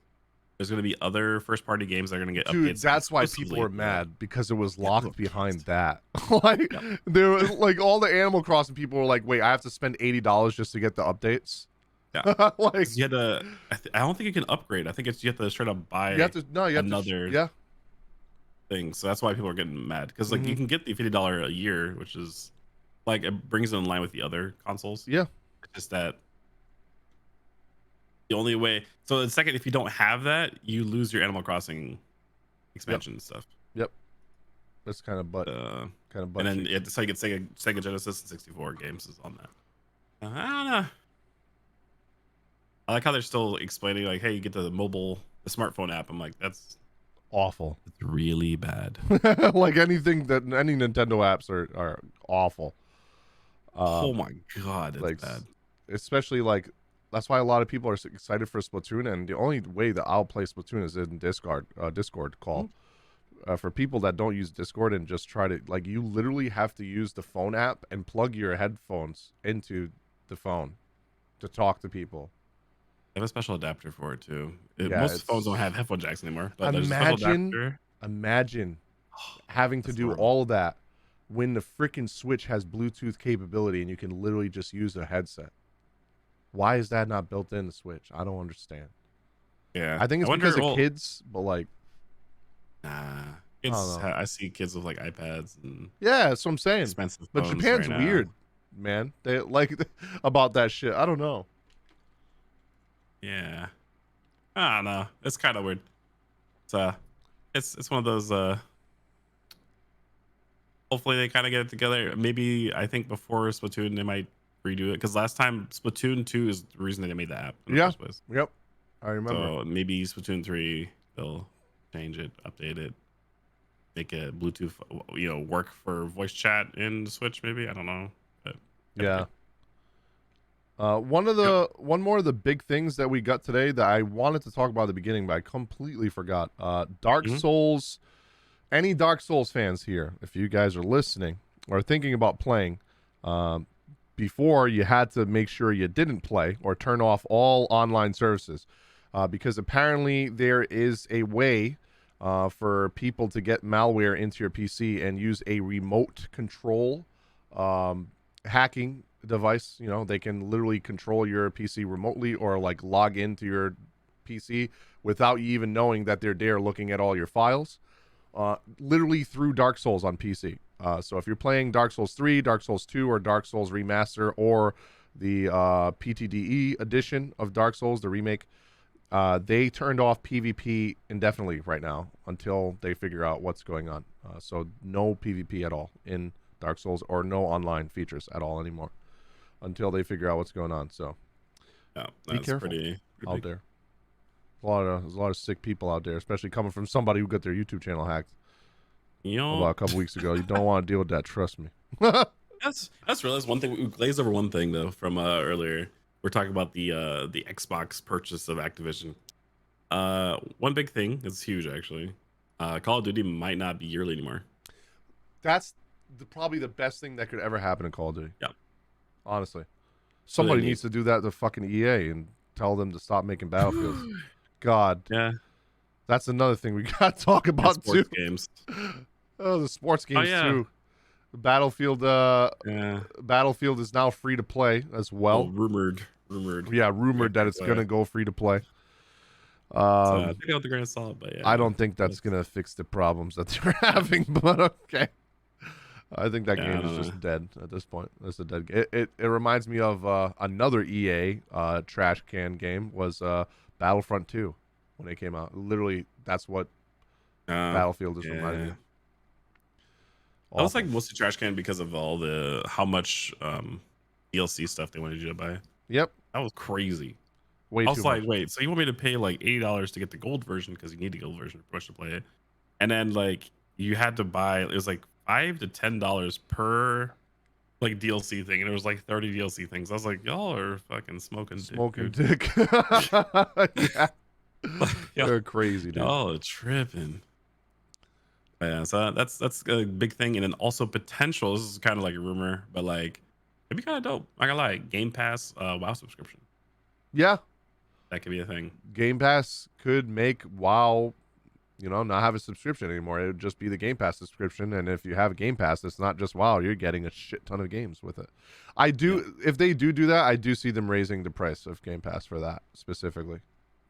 There's going to be other first-party games that are going to get dude, updates. that's why people were mad because it was locked behind that. Like, there was like all the Animal Crossing people were like, "Wait, I have to spend $80 just to get the updates." Yeah, like you had to. I don't think you can upgrade. I think it's you have to straight up buy. You have to another thing. So that's why people are getting mad because like you can get the $50 a year, which is like it brings it in line with the other consoles. Yeah, it's just that. The only way, so the second, if you don't have that, you lose your Animal Crossing expansion stuff. Yep, that's kind of and then it's like it's Sega Genesis and 64 games is on that. I don't know. I like how they're still explaining like, hey, you get the smartphone app. I'm like, that's awful. It's really bad. Like any Nintendo apps are awful. Oh my god, it's like bad. Especially like. That's why a lot of people are excited for Splatoon, and the only way that I'll play Splatoon is in Discord call. For people that don't use Discord and just try to, like, you literally have to use the phone app and plug your headphones into the phone to talk to people. They have a special adapter for it too. Most phones don't have headphone jacks anymore. But imagine having to do all of that when the freaking Switch has Bluetooth capability and you can literally just use a headset. Why is that not built in the Switch? I don't understand. Yeah, I think it's because of kids, but like, I see kids with like iPads and that's what I'm saying. Expensive but Japan's weird, man. They like about that shit. I don't know. Yeah, I don't know. It's kind of weird. It's one of those. Hopefully they kind of get it together. Maybe I think before Splatoon they might redo it because last time Splatoon 2 is the reason that they made the app in the first place. Yep, I remember. So maybe Splatoon 3 they'll change it, update it, make it Bluetooth, work for voice chat in the Switch. Maybe I don't know. But yeah. One more of the big things that we got today that I wanted to talk about at the beginning, but I completely forgot. Dark Souls. Any Dark Souls fans here? If you guys are listening or thinking about playing, before you had to make sure you didn't play or turn off all online services because apparently there is a way for people to get malware into your PC and use a remote control hacking device. They can literally control your PC remotely or like log into your PC without you even knowing that they're there looking at all your files, literally through Dark Souls on PC. So if you're playing Dark Souls 3, Dark Souls 2, or Dark Souls Remaster, or the PTDE edition of Dark Souls, the remake, they turned off PvP indefinitely right now until they figure out what's going on. So no PvP at all in Dark Souls or no online features at all anymore until they figure out what's going on. So be careful out there. There's a lot of sick people out there, especially coming from somebody who got their YouTube channel hacked. About a couple weeks ago. You don't want to deal with that, trust me. That's real. That's one thing. We glazed over one thing though from earlier. we're talking about the Xbox purchase of Activision. One big thing is huge actually. Call of Duty might not be yearly anymore. That's probably the best thing that could ever happen in Call of Duty. Yeah, Honestly, so they somebody need. needs to do that to fucking EA and tell them to stop making Battlefields. God, Yeah, that's another thing we got to talk and about too. sports games. Oh, the sports Oh games yeah, too. Battlefield yeah. Battlefield is now free to play as Well, well. rumored. Yeah, Yeah, rumored that free it's play. gonna go free to play. So take it with the grain of salt, but I yeah, don't think that's gonna fix the problems that they're having, but okay. I think that yeah, game I is don't know. just dead at this point. It's a dead game. It reminds me of another EA trash can game was Battlefront 2 when it came out. Literally, that's what Battlefield is reminding me Yeah, of. that was like Awful. mostly trash can because of all the how much DLC stuff they wanted you to buy. Yep. That was crazy. Way I too was like, much. wait, so you want me to pay like $80 to get the gold version because you need the gold version for push to play it, and then like you had to buy it was like $5 to $10 per like DLC thing, and it was like 30 DLC things. I was like, y'all are fucking smoking dick, Smoking dude. dick. Yeah. Like, They're crazy, dude. y'all are tripping. Yeah, so that's a big thing, and then also potential. This is kind of like a rumor, but like it'd be kind of dope. Not gonna lie, Game Pass, WoW subscription. Yeah. That could be a thing. Game Pass could make WoW, not have a subscription anymore. It would just be the Game Pass subscription. And if you have Game Pass, it's not just WoW. You're getting a shit ton of games with it. Yeah. If they do that, I do see them raising the price of Game Pass for that specifically.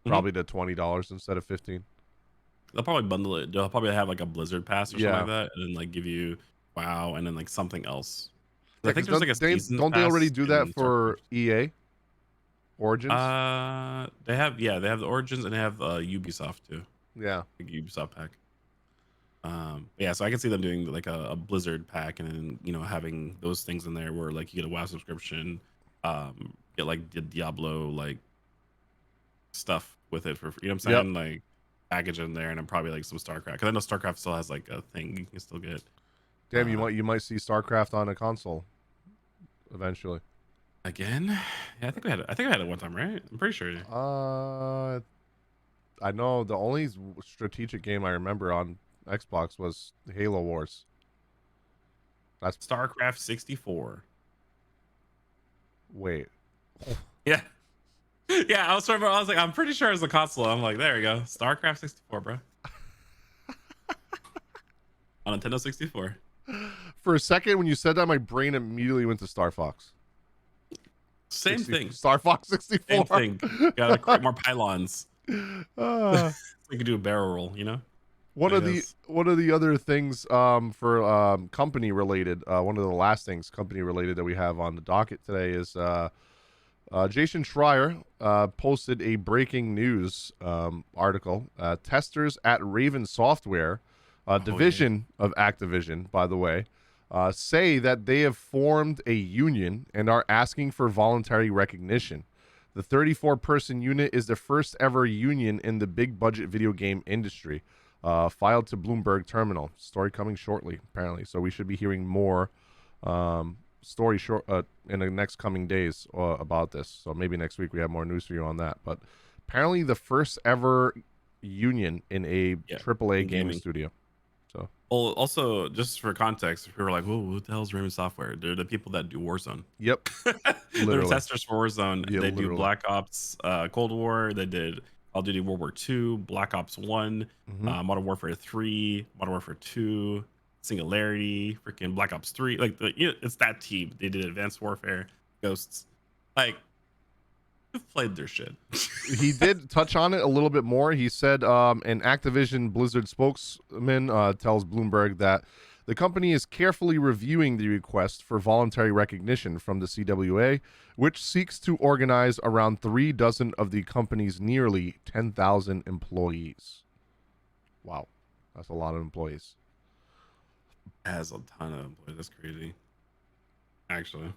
Probably to $20 instead of 15. They'll probably bundle it. They'll probably have like a Blizzard Pass or something Yeah. like that, and then like give you WoW and then like something else. Yeah, I think because there's like a seasons don't they already pass do that in for StarCraft. EA Origins? They have they have the Origins and they have Ubisoft too. Yeah. Like Ubisoft pack. Yeah, so I can see them doing like a Blizzard pack and then having those things in there where like you get a WoW subscription, get like the Diablo like stuff with it for you know what I'm Yep. saying, like package in there, and then probably like some StarCraft because I know StarCraft still has like a thing you can still get. Damn, you might see StarCraft on a console eventually. Again. Yeah, I think I had it one time, right? I'm pretty sure. I know the only strategic game I remember on Xbox was Halo Wars. That's StarCraft 64. wait. Yeah. Yeah, I was like, I'm pretty sure it's a console. I'm like, there we go. StarCraft 64, bro. On Nintendo 64. For a second, when you said that, my brain immediately went to Star Fox. Same thing. Star Fox 64. Same thing. Gotta create more pylons. Uh, So you can do a barrel roll, you know? one I of guess. the other things for company related, one of the last things company related that we have on the docket today is Jason Schreier posted a breaking news article. Testers at Raven Software, division of Activision, by the way, say that they have formed a union and are asking for voluntary recognition. The 34-person unit is the first ever union in the big budget video game industry. Filed to Bloomberg Terminal. Story coming shortly, apparently. So we should be hearing more story short in the next coming days about this. So maybe next week we have more news for you on that. But apparently the first ever union in a AAA gaming studio. So Well, also just for context, if we were like, "Whoa, what the hell is Raven Software?" They're the people that do Warzone. yep, They're literally. testers for Warzone. Yeah, They do literally. Black Ops, Cold War. They did Call of Duty World War II, Black Ops One, Modern Warfare 3, Modern Warfare 2, Singularity, freaking Black Ops 3. Like it's that team. They did Advanced Warfare, Ghosts. Like they've played their shit. He did touch on it a little bit more. He said an Activision Blizzard spokesman tells Bloomberg that the company is carefully reviewing the request for voluntary recognition from the CWA, which seeks to organize around 36 of the company's nearly 10,000 employees. Wow, that's a lot of employees. Has a ton of employees. That's crazy. Actually,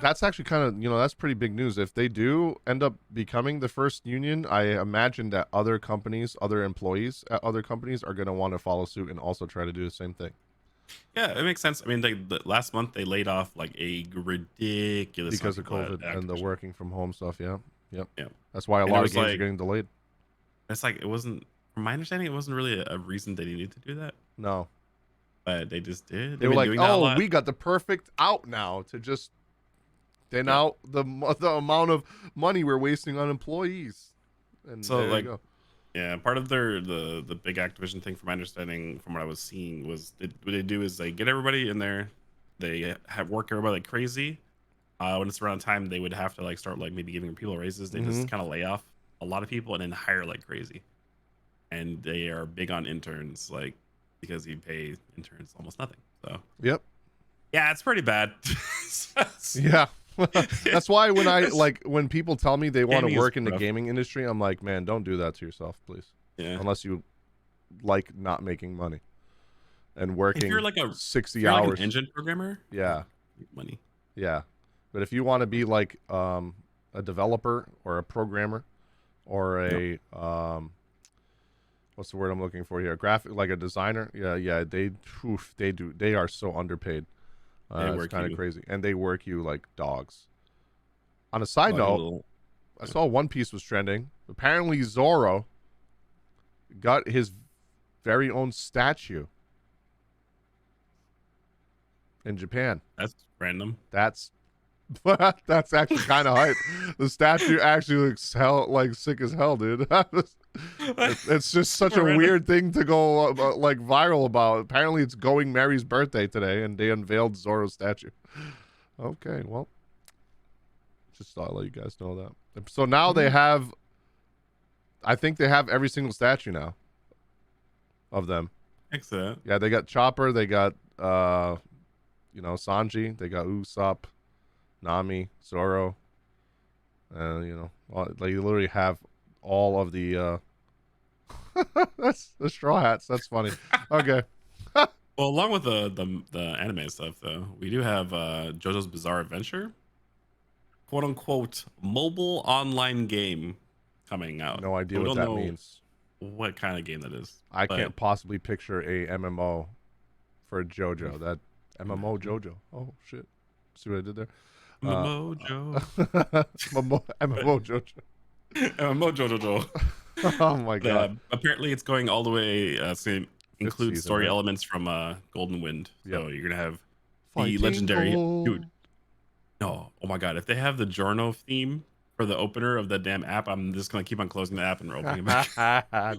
That's actually kind of, that's pretty big news. If they do end up becoming the first union, I imagine that other companies, other employees at other companies are going to want to follow suit and also try to do the same thing. Yeah, it makes sense. I mean, last month they laid off like a ridiculous amount Because of of people at COVID and the Activision. working from home stuff. Yeah. Yep. Yeah, That's why a and it lot of was games are like getting delayed. it's like it wasn't, from my understanding, it wasn't really a reason they needed to do that, No. but they just did. They They've were been like, doing that a "Oh, lot. we got the perfect out now to just thin Yeah. out the amount of money we're wasting on employees." And So there you like, go. yeah, part of their the big Activision thing, from my understanding, from what I was seeing, was what they do is they get everybody in there, they have work everybody like crazy. When it's around time, they would have to like start like maybe giving people raises. They Mm-hmm. just kind of lay off a lot of people and then hire like crazy. And they are big on interns, like because you pay interns almost nothing. So Yep. yeah, it's pretty bad. Yeah. That's why when I It's- when people tell me they want to gaming is work in the rough. gaming industry, I'm like, man, don't do that to yourself, please. Yeah. Unless you like not making money and If you're working like a if 60 you're like an hours. engine programmer, Yeah. make money. Yeah. But if you want to be like a developer or a programmer or Yep. a what's the word I'm looking for here? Graphic, like a designer. Yeah, they are so underpaid. They It's work kind of you crazy, and they work you like dogs. On a side like a note, little. I saw One Piece was trending. Apparently, Zoro got his very own statue in Japan. That's random. That's that's actually kind of hype. The statue actually looks like sick as hell, dude. It's just such a Random. weird thing to go like viral about. Apparently, it's Going Mary's birthday today, and they unveiled Zoro's statue. Okay, well, just thought I'd let you guys know that. So now they have, I think they have every single statue now of them. Excellent. Yeah, they got Chopper, they got Sanji, they got Usopp, Nami, Zoro, they literally have all of the that's the Straw Hats. That's funny. Okay. Well, along with the anime stuff, though, we do have JoJo's Bizarre Adventure, quote unquote, mobile online game coming out. No idea So we what don't that know means. what kind of game that is. I but can't possibly picture a MMO for JoJo. That MMO imagine. JoJo. Oh shit. See what I did there? Mojo. MMO JoJo. Mojo. Oh my god. Apparently, it's going all the way. To Fifth include season, story right? elements from Golden Wind. Yep. So you're gonna have the Fighting legendary gold. dude. No, oh my god! If they have the Giorno theme for the opener of that damn app, I'm just gonna keep on closing the app and opening it back.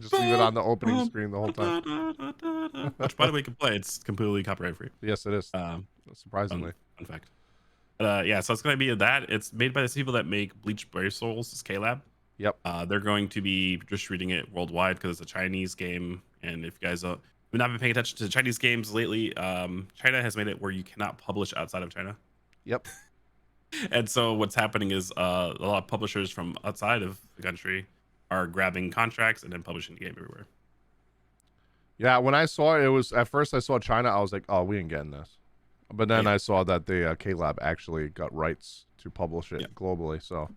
Just leave it on the opening screen the whole time. Which, by the way, you can play. It's completely copyright free. Yes, it is. Surprisingly. Fun fact. Yeah, so it's gonna be that. It's made by the people that make Bleach Brave Souls. It's K-Lab. Yep. They're going to be distributing it worldwide because it's a Chinese game. And if you guys have not been paying attention to Chinese games lately, China has made it where you cannot publish outside of China. Yep. And so what's happening is a lot of publishers from outside of the country are grabbing contracts and then publishing the game everywhere. Yeah, when I saw it, it was at first I saw China, I was like, oh, we ain't getting this. But then Yeah. I saw that the K-Lab actually got rights to publish it globally, so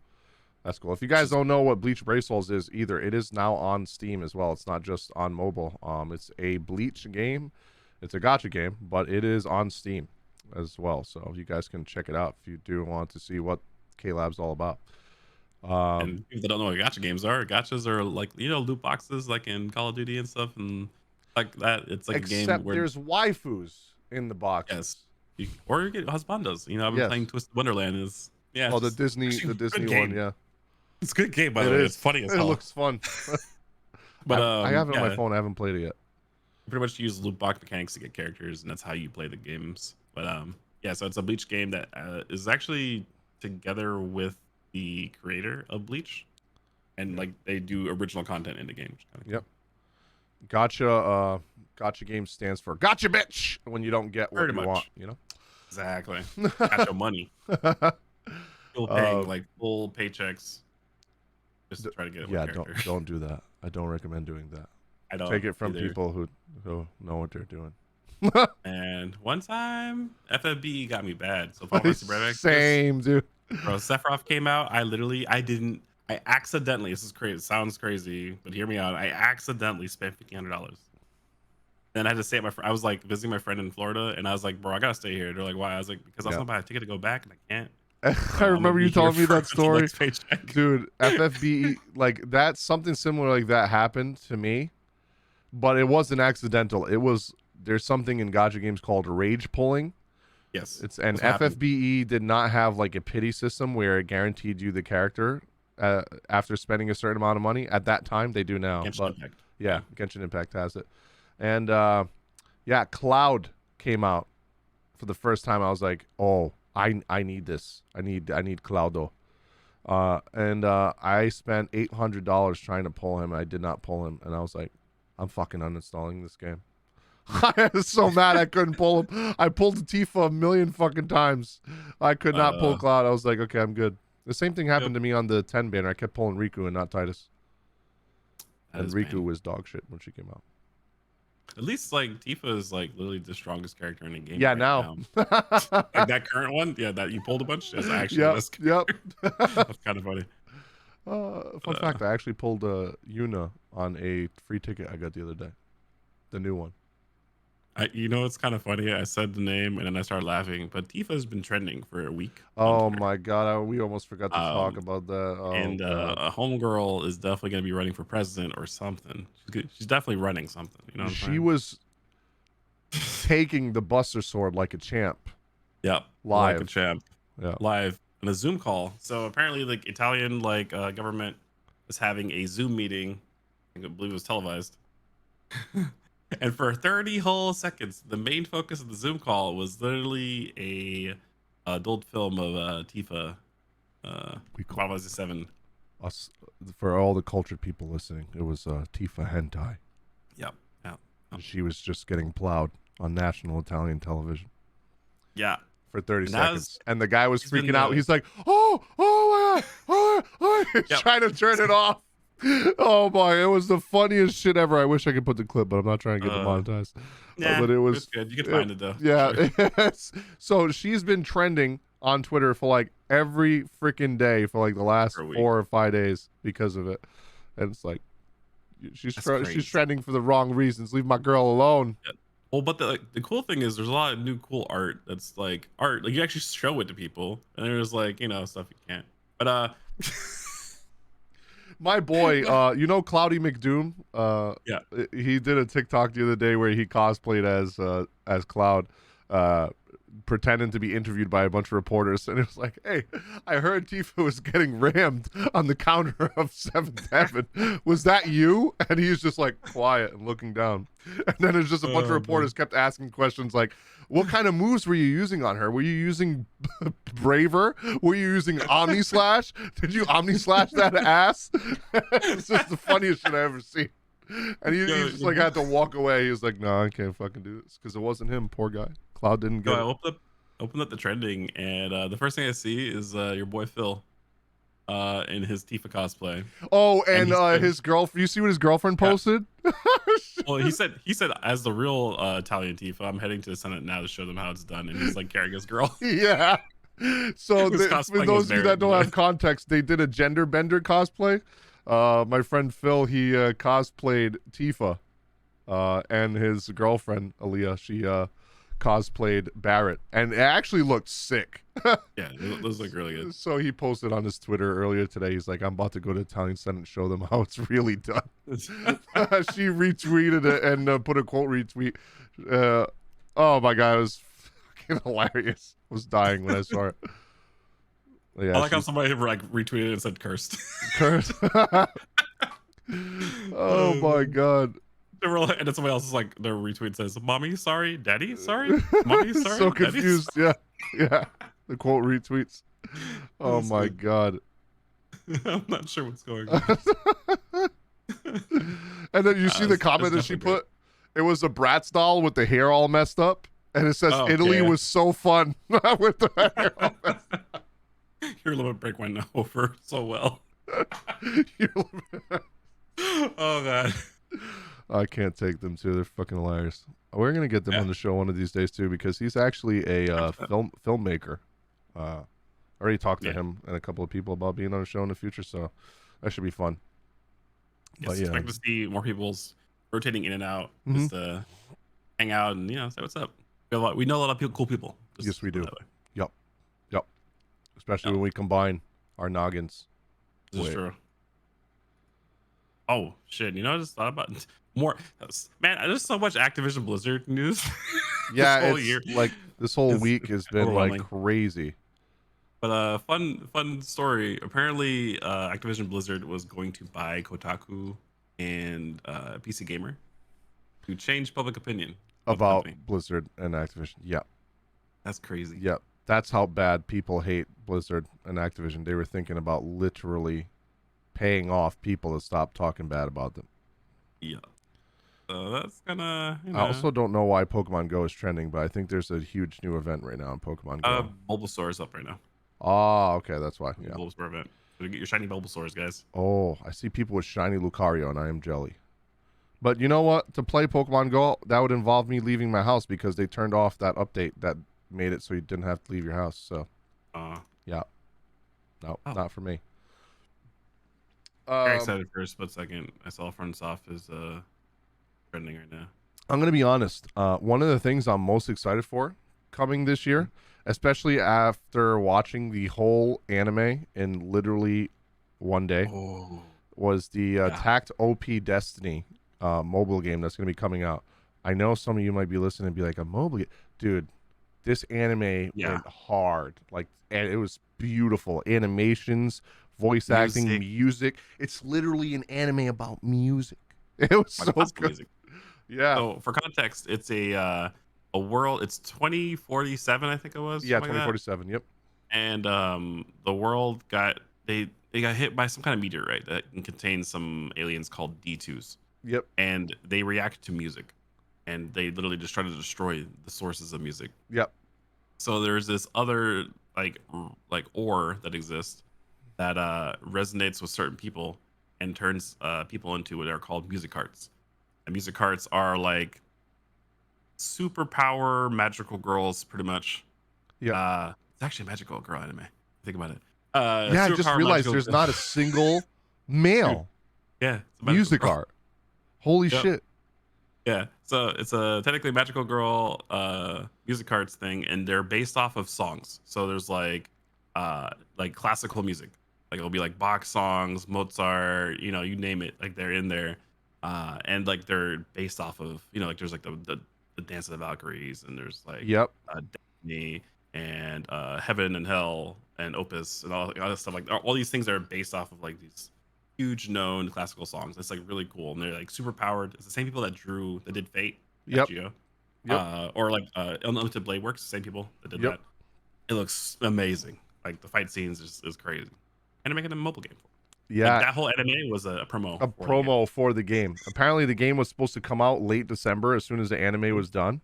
that's cool. If you guys don't know what Bleach Brave Souls is either, it is now on Steam as well. It's not just on mobile. It's a Bleach game. It's a gacha game, but it is on Steam as well. So you guys can check it out if you do want to see what K-Lab's all about. And people that don't know what gacha games are, gachas are like, loot boxes like in Call of Duty and stuff and like that. It's like a game except where there's waifus in the box. yes, or you get husbandos. I've been playing Twisted Wonderland. The Disney one, yeah. It's a good game, by the It way. is. It's funny as hell. It looks fun. But I have it on my phone. I haven't played it yet. You pretty much use loot box mechanics to get characters, and that's how you play the games. But yeah, so it's a Bleach game that is actually together with the creator of Bleach, and like they do original content in the game. Yep. Gotcha. Gotcha game stands for gotcha, bitch. When you don't get what Pretty you much. want, Exactly. Gotcha money. People paying like full paychecks just to try to get it. Yeah, don't do that. I don't recommend doing that. I don't take it from either. people who know what they're doing. And one time, FFB got me bad. So Final Fantasy Brave Exodus, Same, dude. bro, Sephiroth came out. I accidentally, this is crazy. It sounds crazy, but hear me out. I accidentally spent $1,500. And I had to stay at I was like visiting my friend in Florida, and I was like, bro, I gotta stay here. They're like, why? I was like, because I was Yeah. gonna buy a ticket to go back, and I can't. I I'm gonna remember you be here telling me for that until story, next paycheck. dude. FFBE, like that's something similar like that happened to me, but it wasn't accidental. It was there's something in gacha games called rage pulling. Yes, And that's what happened. FFBE did not have like a pity system where it guaranteed you the character after spending a certain amount of money. At that time, they do now. Genshin But Impact. yeah, Genshin Impact has it. And yeah, Cloud came out for the first time. I was like, oh, I need this. I need Cloudo. And I spent $800 trying to pull him. I did not pull him, and I was like, I'm fucking uninstalling this game. I was so mad I couldn't pull him. I pulled Tifa a million fucking times. I could not pull Cloud. I was like, okay, I'm good. The same thing happened to me on the 10 banner. I kept pulling Riku and not Titus. And Riku was dog shit when she came out. At least like Tifa is like literally the strongest character in the game. Yeah, right now. Like that current one, yeah, that you pulled a bunch is actually the best. Yep. That's kind of funny. Fun fact: I actually pulled Yuna on a free ticket I got the other day. The new one. You know, it's kind of funny. I said the name and then I started laughing, but Tifa's been trending for a week. Oh my god, we almost forgot to talk about that. Oh, and a homegirl is definitely going to be running for president or something. She's definitely running something. You know, what I'm saying? Was taking the Buster Sword like a champ. Yep, live, like a champ. Yeah, live in a Zoom call. So apparently, like Italian government is having a Zoom meeting. I believe it was televised. And for 30 whole seconds, the main focus of the Zoom call was literally a adult film of Tifa. Final Fantasy 7. Us, for all the cultured people listening, it was Tifa hentai. Yep. She was just getting plowed on national Italian television. Yeah. For 30 seconds. And the guy was freaking out. He's like, oh my God. He's trying to turn it off. Oh my, it was the funniest shit ever. I wish I could put the clip, but I'm not trying to get demonetized. Yeah, but it was good. You can find it though. Yeah. Sure. So she's been trending on Twitter for like every freaking day for like the last 4 or 5 days because of it. And it's like she's trending for the wrong reasons. Leave my girl alone. Yeah. Well, but the cool thing is there's a lot of new cool art that's like art. Like you actually show it to people. And there's like, you know, stuff you can't. But my boy, you know Cloudy McDoom? Yeah. He did a TikTok the other day where he cosplayed as Cloud, pretending to be interviewed by a bunch of reporters, and it was like, hey, I heard Tifa was getting rammed on the counter of 7th Heaven. Was that you? And he was just like quiet and looking down. And then there's just a bunch of reporters kept asking questions like, what kind of moves were you using on her? Were you using Braver? Were you using Omni Slash? Did you Omni Slash that ass? It's just the funniest shit I ever seen. And he just like had to walk away. He was like, no, I can't fucking do this because it wasn't him. Poor guy. Cloud didn't get it. I opened up the trending, and the first thing I see is your boy Phil in his Tifa cosplay. Oh, and his girlfriend. You see what his girlfriend posted? Well, he said as the real Italian Tifa, I'm heading to the Senate now to show them how it's done, and he's like carrying his girl. Yeah. So for those of you that don't have context, they did a gender bender cosplay. My friend Phil, he cosplayed Tifa, and his girlfriend Aaliyah, she cosplayed Barrett, and it actually looked sick. Yeah, those look really good. So he posted on his Twitter earlier today. He's like, I'm about to go to Italian Senate and show them how it's really done. She retweeted it and put a quote retweet. Oh my god, it was fucking hilarious. I was dying when I saw it. Yeah, I like how somebody like retweeted and said cursed. Cursed. Oh my god. And then somebody else is like, their retweet says, "Mommy, sorry, Daddy, sorry, Mommy, sorry." So confused. Daddy, yeah. The quote retweets. Oh my god. I'm not sure what's going on. And then you see the comment that she put. It was a Bratz doll with the hair all messed up, and it says Italy was so fun with the hair all messed up. Your limit break went over so well. Oh god. I can't take them too. They're fucking hilarious. We're gonna get them on the show one of these days too, because he's actually a filmmaker. I already talked to him and a couple of people about being on the show in the future, so that should be fun. Yes, but expect to see more people's rotating in and out. Mm-hmm. Just hang out and say what's up. We know a lot of cool people. Yes, we do. That way. Yep. Especially Yep. when we combine our noggins. This is true. Oh shit! I just thought about more. Man, there's so much Activision Blizzard news. Yeah, this whole it's year. like this whole week has been like crazy. But fun story. Apparently, Activision Blizzard was going to buy Kotaku and PC Gamer to change public opinion About Blizzard and Activision. Yeah. That's crazy. Yeah. That's how bad people hate Blizzard and Activision. They were thinking about literally paying off people to stop talking bad about them. Yeah. So that's gonna. I also don't know why Pokemon Go is trending, but I think there's a huge new event right now in Pokemon Go. Bulbasaur is up right now. Oh, okay, that's why. Yeah. Bulbasaur event. So get your shiny Bulbasaurs, guys. Oh, I see people with shiny Lucario, and I am jelly. But you know what? To play Pokemon Go, that would involve me leaving my house because they turned off that update that made it so you didn't have to leave your house. So, yeah. No, not for me. Very excited for a split second. I saw FromSoft is trending right now. I'm gonna be honest. One of the things I'm most excited for coming this year, especially after watching the whole anime in literally one day, was the Tact OP Destiny mobile game that's gonna be coming out. I know some of you might be listening and be like, a mobile game? Dude, this anime went hard. And it was beautiful. Animations, voice acting, music. It's literally an anime about music. It was so good. Music. Yeah. So for context, it's a world. It's 2047, I think it was. Yeah, 2047. Yep. And the world got they got hit by some kind of meteorite that contains some aliens called D2s. Yep. And they react to music, and they literally just try to destroy the sources of music. Yep. So there's this other like ore that exists that resonates with certain people and turns people into what are called music hearts. And music hearts are like superpower magical girls, pretty much. Yeah. It's actually a magical girl anime. Think about it. Yeah, I just realized there's not a single male music art. Holy shit. Yeah, so it's a technically magical girl music arts thing, and they're based off of songs. So there's like classical music, like it'll be like Bach songs, Mozart, you name it, like they're in there, and like they're based off of like there's like the Dance of the Valkyries, and there's like Destiny and Heaven and Hell and Opus and all this stuff. Like all these things are based off of like these huge known classical songs. It's like really cool, and they're like super powered. It's the same people that did Fate. Yep. Or like Unlimited Blade Works, the same people that did that. It looks amazing. Like the fight scenes is crazy, and they're making a mobile game. Yeah, like that whole anime was a promo. For the game. Apparently, the game was supposed to come out late December as soon as the anime was done.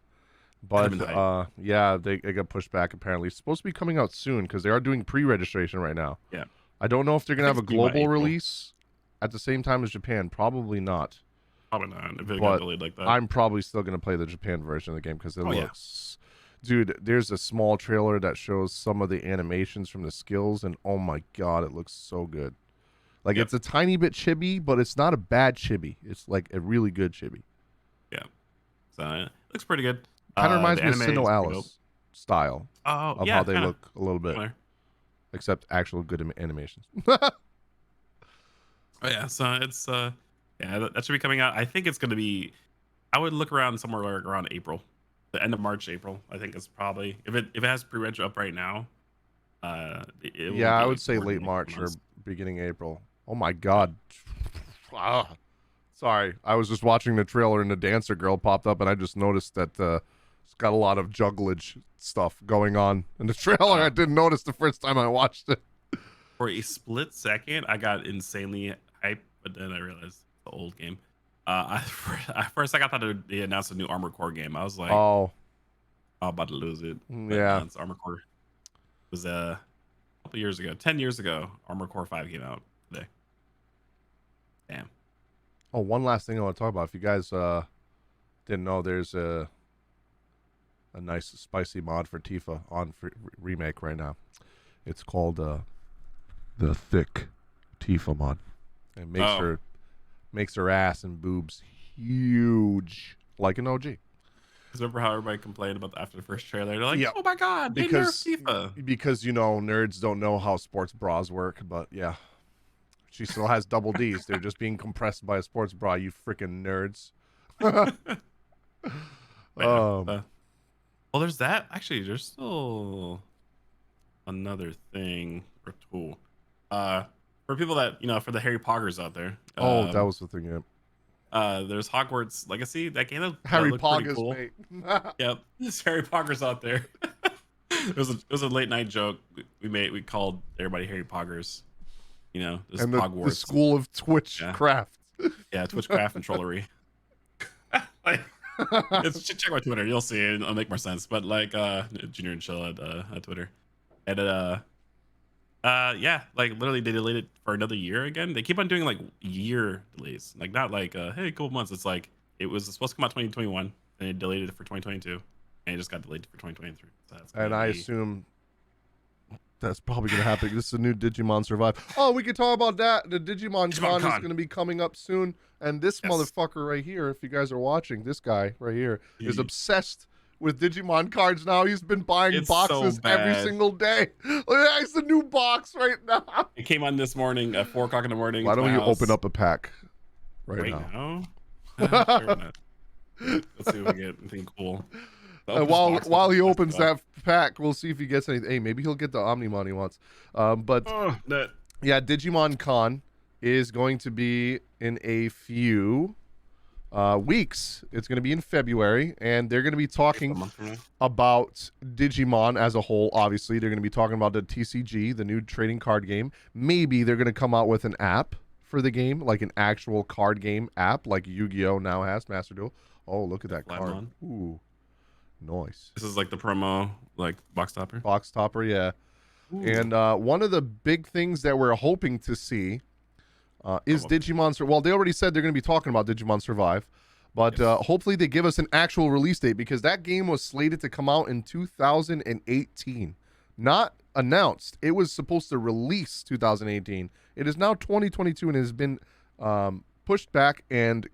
But they got pushed back. Apparently, it's supposed to be coming out soon because they are doing pre-registration right now. Yeah, I don't know if they're gonna have a global release at the same time as Japan. Probably not. Probably not. If it got delayed like that, I'm probably still gonna play the Japan version of the game because it looks. Dude, there's a small trailer that shows some of the animations from the skills, and oh my god, it looks so good. Like it's a tiny bit chibi, but it's not a bad chibi. It's like a really good chibi. Yeah, so it looks pretty good. Kind of reminds me of Sinnoh Alice style of how they look a little bit, similar. Except actual good animations. So it's that should be coming out. I think it's gonna be. I would look around somewhere like around April, the end of March, April. I think it's probably if it has pre-reg up right now. I would say late March or beginning April. Oh my god. Sorry, I was just watching the trailer and the dancer girl popped up, and I just noticed that it's got a lot of jugglage stuff going on in the trailer. I didn't notice the first time I watched it. For a split second, I got insanely hyped, but then I realized it's the old game. For a second, I thought they announced a new Armored Core game. I was like, I'm about to lose it. Yeah, it's Armored Core. It was a couple years ago, 10 years ago. Armored Core 5 came out today. Damn. Oh, one last thing I want to talk about. If you guys didn't know, there's a nice spicy mod for Tifa on Remake right now. It's called the Thick Tifa Mod. It makes her ass and boobs huge like an OG. remember how everybody complained about after the first trailer? They're like, Yeah, "Oh my god, they nerfed FIFA." because nerds don't know how sports bras work. But yeah, she still has double D's. They're just being compressed by a sports bra. You freaking nerds. Yeah. Well, there's that. Actually, there's still another thing or tool. For people that for the Harry Potters out there. Oh, that was the thing. Yeah. There's Hogwarts Legacy. That game that Harry looked pretty Poggers, cool. mate. Yep, there's Harry Poggers out there. It was a late night joke we called everybody Harry Poggers. And the school of Twitch craft. Yeah, Twitch craft and trollery. Like, check my Twitter, you'll see it. It'll make more sense. But like Junior and Chill at Twitter. And yeah, like literally they delayed it for another year again. They keep on doing like year delays. Like not like hey, a couple months. It's like it was supposed to come out 2021 and they delayed it for 2022 and it just got delayed for 2023. So I assume that's probably gonna happen. This is a new Digimon Survive. Oh, we could talk about that. The Digimon Con is gonna be coming up soon. And this motherfucker right here, if you guys are watching, this guy right here is obsessed with Digimon cards now. He's been buying boxes every single day. It's the new box right now. It came on this morning at 4 o'clock in the morning. Why don't you open up a pack right now? Sure. Let's see if we get anything cool. While he opens that pack, we'll see if he gets anything. Hey, maybe he'll get the Omnimon he wants. Yeah, Digimon Con is going to be in a few weeks. It's going to be in February, and they're going to be talking about Digimon as a whole. Obviously, they're going to be talking about the TCG, the new trading card game. Maybe they're going to come out with an app for the game, like an actual card game app, like Yu-Gi-Oh now has Master Duel. Oh, look at that card! Ooh, nice. This is like the promo, like box topper. Box topper, yeah. Ooh. And one of the big things that we're hoping to see is Digimon. Well, they already said they're going to be talking about Digimon Survive, but hopefully they give us an actual release date, because that game was slated to come out in 2018, not announced. It was supposed to release 2018. It is now 2022 and has been pushed back and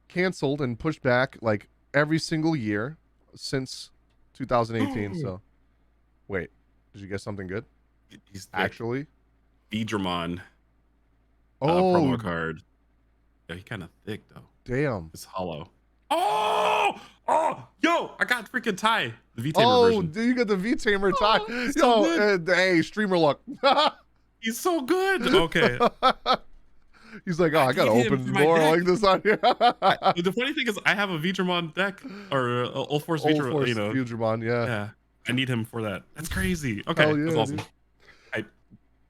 canceled and pushed back like every single year since 2018. So, wait, did you get something good? Actually, Digimon. Promo card. Yeah, he's kind of thick though. Damn. It's hollow. Oh, yo, I got freaking Ty, the V-Tamer version. Oh, you got the V-Tamer Ty. Yo, hey, streamer luck. He's so good. Okay. He's like, I gotta open more like this on here. The funny thing is, I have a Vigramon deck, or Old Force Vigramon, yeah. I need him for that. That's crazy. Okay, yeah, that's awesome.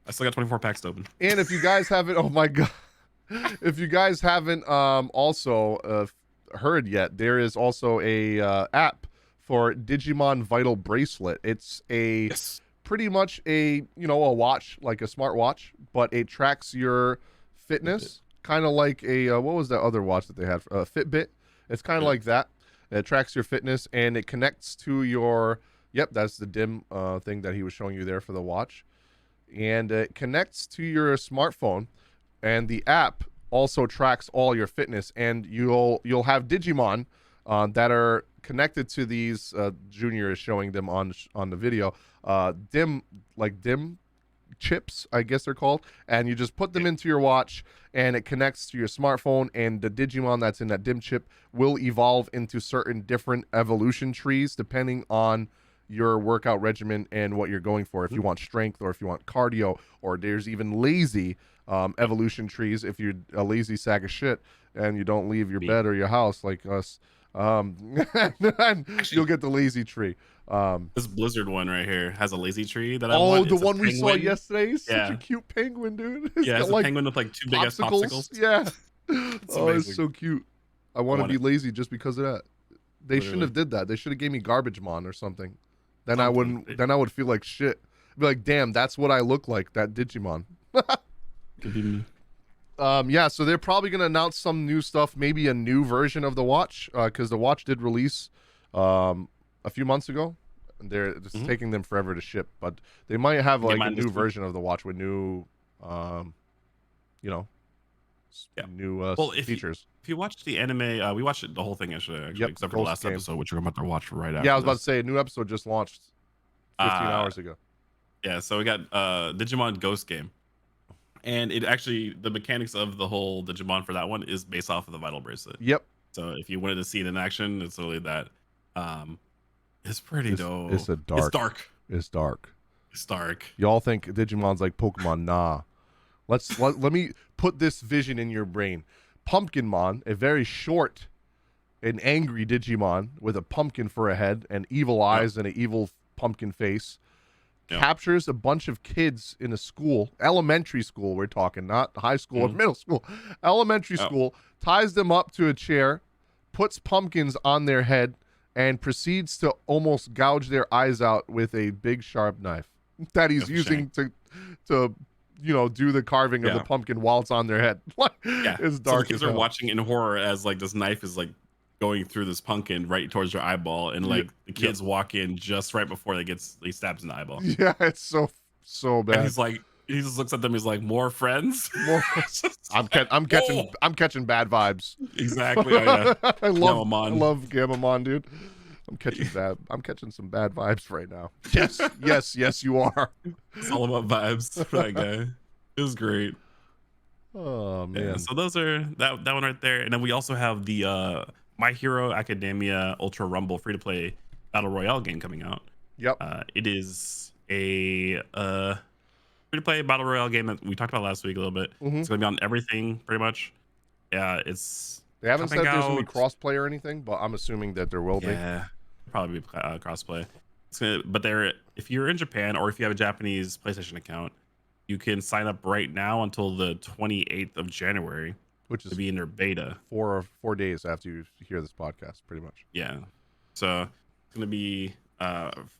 I still got 24 packs to open. And if you guys haven't, oh my god, if you guys haven't also heard yet, there is also a app for Digimon Vital Bracelet. It's a pretty much a a watch, like a smart watch, but it tracks your fitness, kind of like a what was that other watch that they had? Fitbit. It's kind of like that. It tracks your fitness and it connects to your. Yep, that's the dim thing that he was showing you there for the watch. And it connects to your smartphone, and the app also tracks all your fitness. And you'll have Digimon that are connected to these. Junior is showing them on the video. Dim chips, I guess they're called, and you just put them into your watch, and it connects to your smartphone. And the Digimon that's in that dim chip will evolve into certain different evolution trees depending on your workout regimen and what you're going for. If you want strength, or if you want cardio, or there's even lazy evolution trees. If you're a lazy sack of shit and you don't leave your bed or your house like us, you'll get the lazy tree. This Blizzard one right here has a lazy tree that I want. Oh, the one we saw yesterday. He's such a cute penguin, dude. It's a penguin with like two big ass popsicles. Yeah. It's so cute. I want to be lazy just because of that. They shouldn't have did that. They should have gave me Garbage-Mon or something. Then I wouldn't. Then I would feel like shit. Be like, damn, that's what I look like. That Digimon. Could be me. Yeah, so they're probably gonna announce some new stuff, maybe a new version of the watch, because the watch did release a few months ago. And they're just taking them forever to ship, but they might have like a new version of the watch with new, Yeah. new Well, if features. you watch the anime, we watched the whole thing yesterday, actually, Yep, except for the Ghost last game. episode, which we're about to watch right after. Yeah, I was about to this. say a new episode just launched 15 Uh, hours ago. yeah. So we got Digimon Ghost game, and it actually the mechanics of the whole Digimon for that one is based off of the Vital Bracelet. Yep. So if you wanted to see it in action, it's literally that. It's pretty dope. It's dark. It's dark. It's dark. It's dark. Y'all think Digimon's like Pokemon? Nah. Let me put this vision in your brain. Pumpkinmon, a very short and angry Digimon with a pumpkin for a head and evil eyes and an evil pumpkin face, captures a bunch of kids in a school, elementary school we're talking, not high school or middle school, elementary school, ties them up to a chair, puts pumpkins on their head, and proceeds to almost gouge their eyes out with a big sharp knife that he's using to do the carving of the pumpkin while it's on their head. It's dark. So the kids are watching in horror as like this knife is like going through this pumpkin right towards their eyeball, and like the kids walk in just right before he stabs in the eyeball. Yeah, it's so bad. And he's like, he just looks at them. He's like, more friends. I'm catching bad vibes. Exactly. Oh, yeah. I love Gamamon, dude. I'm catching some bad vibes right now. Yes, you are. It's all about vibes for that guy. It was great. Oh man. Yeah, so those are that one right there, and then we also have the My Hero Academia Ultra Rumble free to play battle royale game coming out. Yep. It is a free to play battle royale game that we talked about last week a little bit. It's gonna be on everything pretty much. Yeah, they haven't said there's gonna be crossplay or anything, but I'm assuming that there will be. Yeah, probably be crossplay. But if you're in Japan or if you have a Japanese PlayStation account, you can sign up right now until the 28th of January, which is to be in their beta. 4 days after you hear this podcast, pretty much. Yeah, so it's gonna be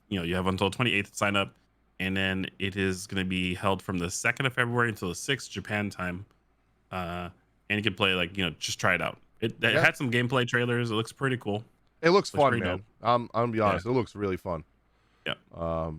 you have until 28th to sign up, and then it is gonna be held from the 2nd of February until the 6th Japan time. And you can play just try it out. It had some gameplay trailers. It looks pretty cool. It looks fun, man. I'm gonna be honest. It looks really fun. Yeah.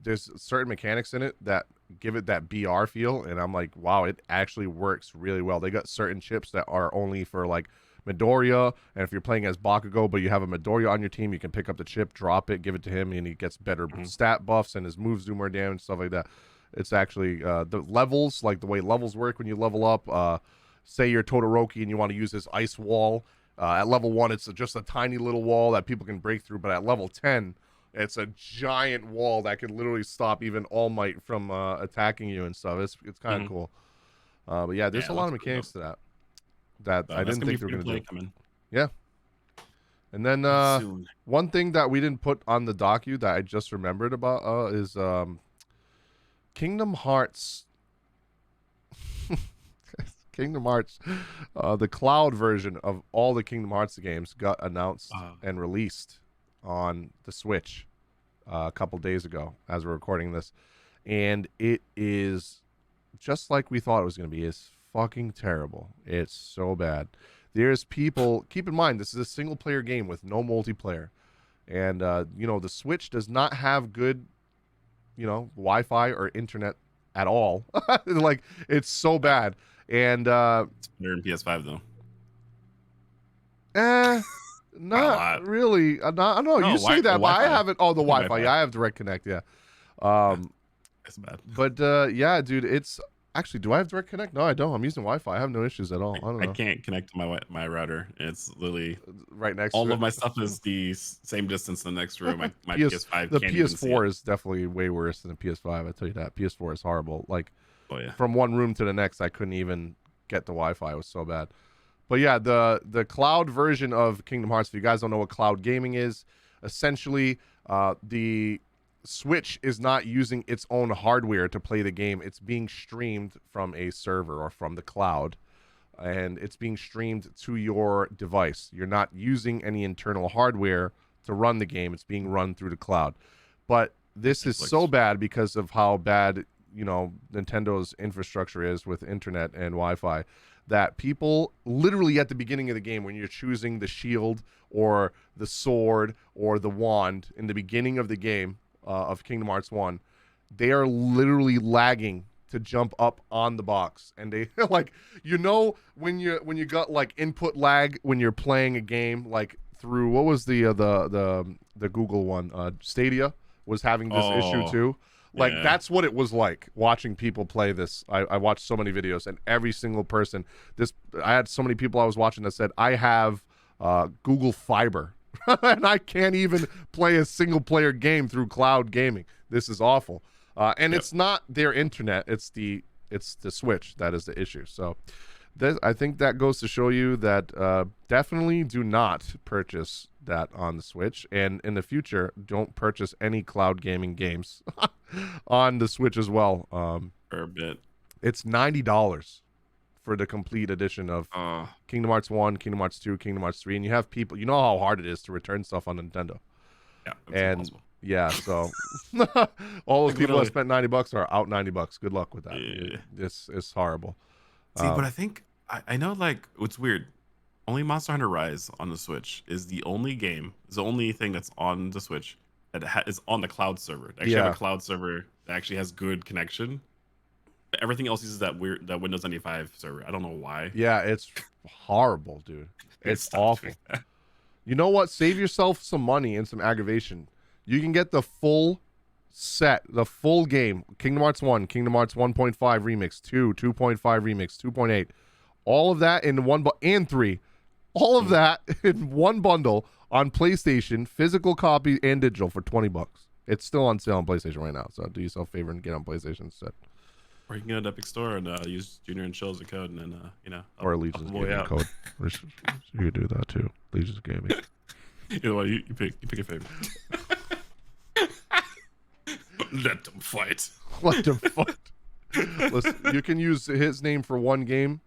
There's certain mechanics in it that give it that BR feel, and I'm like, wow, it actually works really well. They got certain chips that are only for like Midoriya, and if you're playing as Bakugo but you have a Midoriya on your team, you can pick up the chip, drop it, give it to him, and he gets better stat buffs, and his moves do more damage, stuff like that. It's actually the levels, like the way levels work when you level up. Say you're Todoroki and you want to use this ice wall. At level 1, it's just a tiny little wall that people can break through, but at level 10, it's a giant wall that can literally stop even All Might from attacking you and stuff. It's kind of cool. But yeah, there's a lot of mechanics to that I didn't think they were going to do. Yeah. And then one thing that we didn't put on the docu that I just remembered about is Kingdom Hearts. Kingdom Hearts, the cloud version of all the Kingdom Hearts games got announced and released on the Switch a couple days ago as we're recording this, and it is just like we thought it was going to be. It's fucking terrible. It's so bad. There's people, keep in mind, this is a single player game with no multiplayer, and the Switch does not have good Wi-Fi or internet at all. Like, it's so bad. And it's better in PS5 though. Not really. I don't know. You say that, but I haven't. Oh, the Wi-Fi. Yeah, I have Direct Connect. Yeah. It's bad. But yeah, dude. It's actually. Do I have Direct Connect? No, I don't. I'm using Wi-Fi. I have no issues at all. I don't know. I can't connect to my router. It's literally right next. All to of my stuff is the same distance in the next room. My PS5. The can't PS4 is definitely way worse than the PS5. I tell you that. PS4 is horrible. Like. Oh, yeah. From one room to the next, I couldn't even get the Wi-Fi. It was so bad. But yeah, the cloud version of Kingdom Hearts, if you guys don't know what cloud gaming is, essentially the Switch is not using its own hardware to play the game. It's being streamed from a server or from the cloud, and it's being streamed to your device. You're not using any internal hardware to run the game. It's being run through the cloud. But this is so bad because of how bad Nintendo's infrastructure is with internet and Wi-Fi, that people literally at the beginning of the game, when you're choosing the shield or the sword or the wand in the beginning of the game of Kingdom Hearts 1, they are literally lagging to jump up on the box, and they like, you know, when you got like input lag when you're playing a game, like through what was the Google one, Stadia was having this issue too. Like that's what it was like watching people play this. I watched so many videos, and every single person, I had so many people I was watching that said, I have Google Fiber and I can't even play a single player game through cloud gaming. This is awful. And it's not their internet, it's the Switch that is the issue. So I think that goes to show you that definitely do not purchase that on the Switch, and in the future don't purchase any cloud gaming games on the Switch as well. For a bit. It's $90 for the complete edition of Kingdom Hearts 1, Kingdom Hearts 2, Kingdom Hearts 3, and you have people, you know how hard it is to return stuff on Nintendo. Yeah, and impossible. Yeah, so all those people that spent $90 are out $90. Good luck with that. Yeah. It's horrible. See, but I think I know, like, what's weird. Only Monster Hunter Rise on the Switch is the only thing that's on the Switch that is on the cloud server. They actually have a cloud server that actually has good connection. But everything else uses that Windows 95 server. I don't know why. Yeah, it's horrible, dude. It's awful. You know what? Save yourself some money and some aggravation. You can get the full set, the full game. Kingdom Hearts 1, Kingdom Hearts 1.5 Remix, 2, 2.5 Remix, 2.8. All of that in one and 3. All of that in one bundle on PlayStation, physical copy and digital for $20. It's still on sale on PlayStation right now, so do yourself a favor and get on PlayStation instead. Or you can go to Epic Store and use Junior and Chill as a code, and then or Legion's Gaming code. You could do that too. Legion's Gaming. Either way, you pick a favorite. Let them fight. Let them fight. Listen, you can use his name for one game,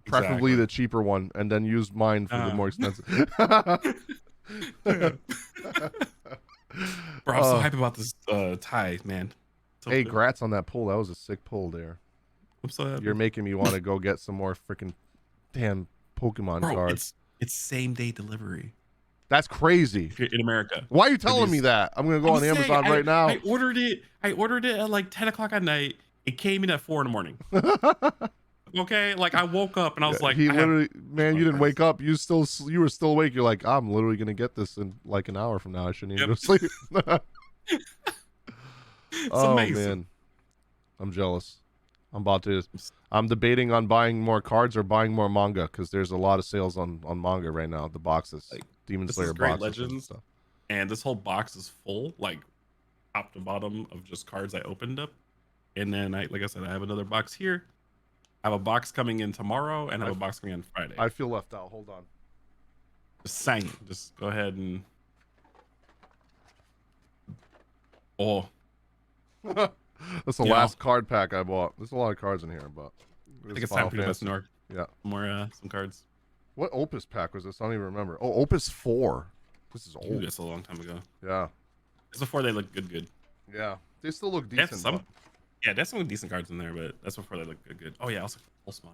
preferably the cheaper one, and then use mine for the more expensive. Bro, I'm so hyped about this tie, man. So hey, grats on that pull. That was a sick pull there. I'm so happy. You're making me want to go get some more freaking damn Pokemon cards. It's same day delivery. That's crazy. In America. Why are you telling me that? I'm gonna go on Amazon right now. I ordered it at like 10 o'clock at night. It came in at 4 in the morning. Okay, like I woke up and I was like, he literally, man, you didn't wake up. You were still awake. You're like, I'm literally gonna get this in like an hour from now. I shouldn't even go to sleep. Oh amazing. Man, I'm jealous. I'm debating on buying more cards or buying more manga because there's a lot of sales on manga right now. The boxes, like Demon Slayer boxes, Legends, and this whole box is full, like top to bottom, of just cards I opened up. And then like I said, I have another box here. I have a box coming in tomorrow, and I have a box coming in Friday. I feel left out. Hold on. Just go ahead and. Oh. That's the last card pack I bought. There's a lot of cards in here, but I think it's time for the best North. Yeah. Some cards. What Opus pack was this? I don't even remember. Oh, Opus 4. This is old. Dude, that's a long time ago. Yeah. It's before they look good. Yeah. They still look decent. There's some decent cards in there, but that's before they look good. Oh yeah, also Pulsemon.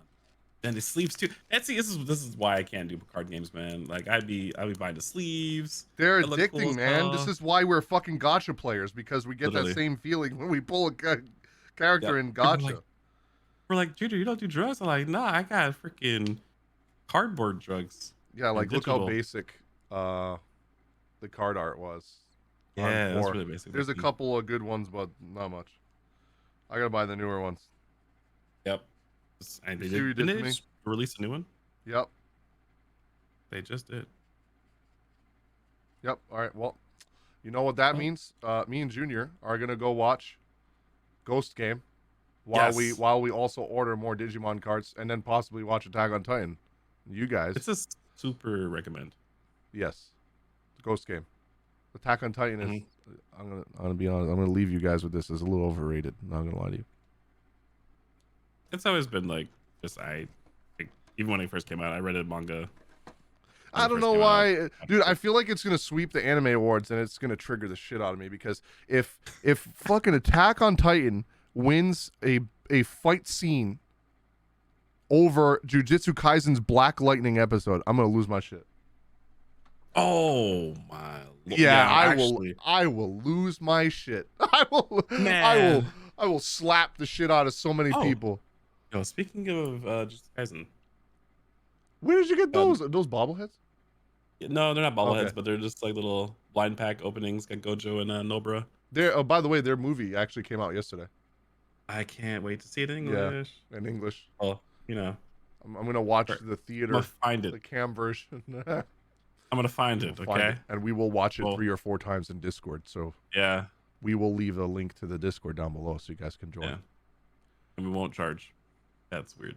Then the sleeves too. This is why I can't do card games, man. Like I'd be buying the sleeves. They're addicting, cool, man. This is why we're fucking gacha players, because we get that same feeling when we pull a character in gacha. We're like, Junior, you don't do drugs? I'm like, nah, I got freaking cardboard drugs. Yeah, like look how basic the card art was. Yeah, that's really basic. There's a couple of good ones, but not much. I gotta buy the newer ones. Yep. And didn't they just release a new one? Yep. They just did. Yep. All right. Well, you know what that means? Me and Junior are gonna go watch Ghost Game while we also order more Digimon cards, and then possibly watch Attack on Titan. You guys. It's a super recommend. Yes. Ghost Game. Attack on Titan is. I'm gonna be honest. I'm gonna leave you guys with this. It's a little overrated. Not gonna lie to you. It's always been like even when it first came out, I read a manga. I don't know why, dude. I feel like it's gonna sweep the anime awards, and it's gonna trigger the shit out of me, because if fucking Attack on Titan wins a fight scene over Jujutsu Kaisen's Black Lightning episode, I'm gonna lose my shit. Oh my! Yeah, I will lose my shit. I I will slap the shit out of so many Oh, people. yo, speaking of just Kaisen, Where did you get those? Those bobbleheads? no, they're not Okay. bobbleheads, but they're just like little blind pack openings. Got Gojo and Nobra. There. Oh, by the way, their movie actually came out yesterday. I can't wait to see it in Yeah, English. in English. Oh, you know, I'm gonna watch sure. the I'm theater, gonna find the it. cam version. I'm gonna find We it. will find Okay. it, and we will watch it Cool. 3 or 4 times in Discord. So Yeah. we will leave a link to the Discord down below so you guys can join. Yeah. And we won't charge. That's weird.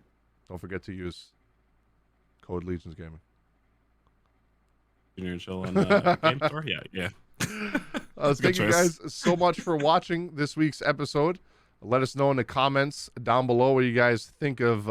Don't forget to use code Legions Gaming. Junior and Chill on Game Store. Yeah, yeah. Thank you guys so much for watching this week's episode. Let us know in the comments down below what you guys think of,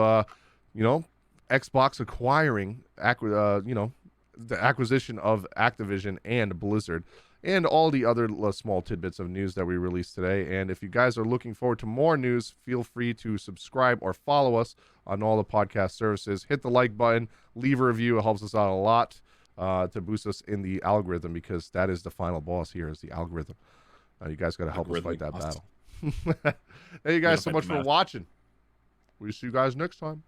Xbox acquiring, the acquisition of Activision and Blizzard, and all the other small tidbits of news that we released today. And if you guys are looking forward to more news, feel free to subscribe or follow us on all the podcast services. Hit the like button, leave a review. It helps us out a lot to boost us in the algorithm, because that is the final boss here, is the algorithm. You guys got to help us fight that battle. Thank you guys so much for watching. We'll see you guys next time.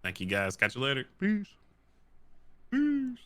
Thank you guys. Catch you later. Peace. Peace.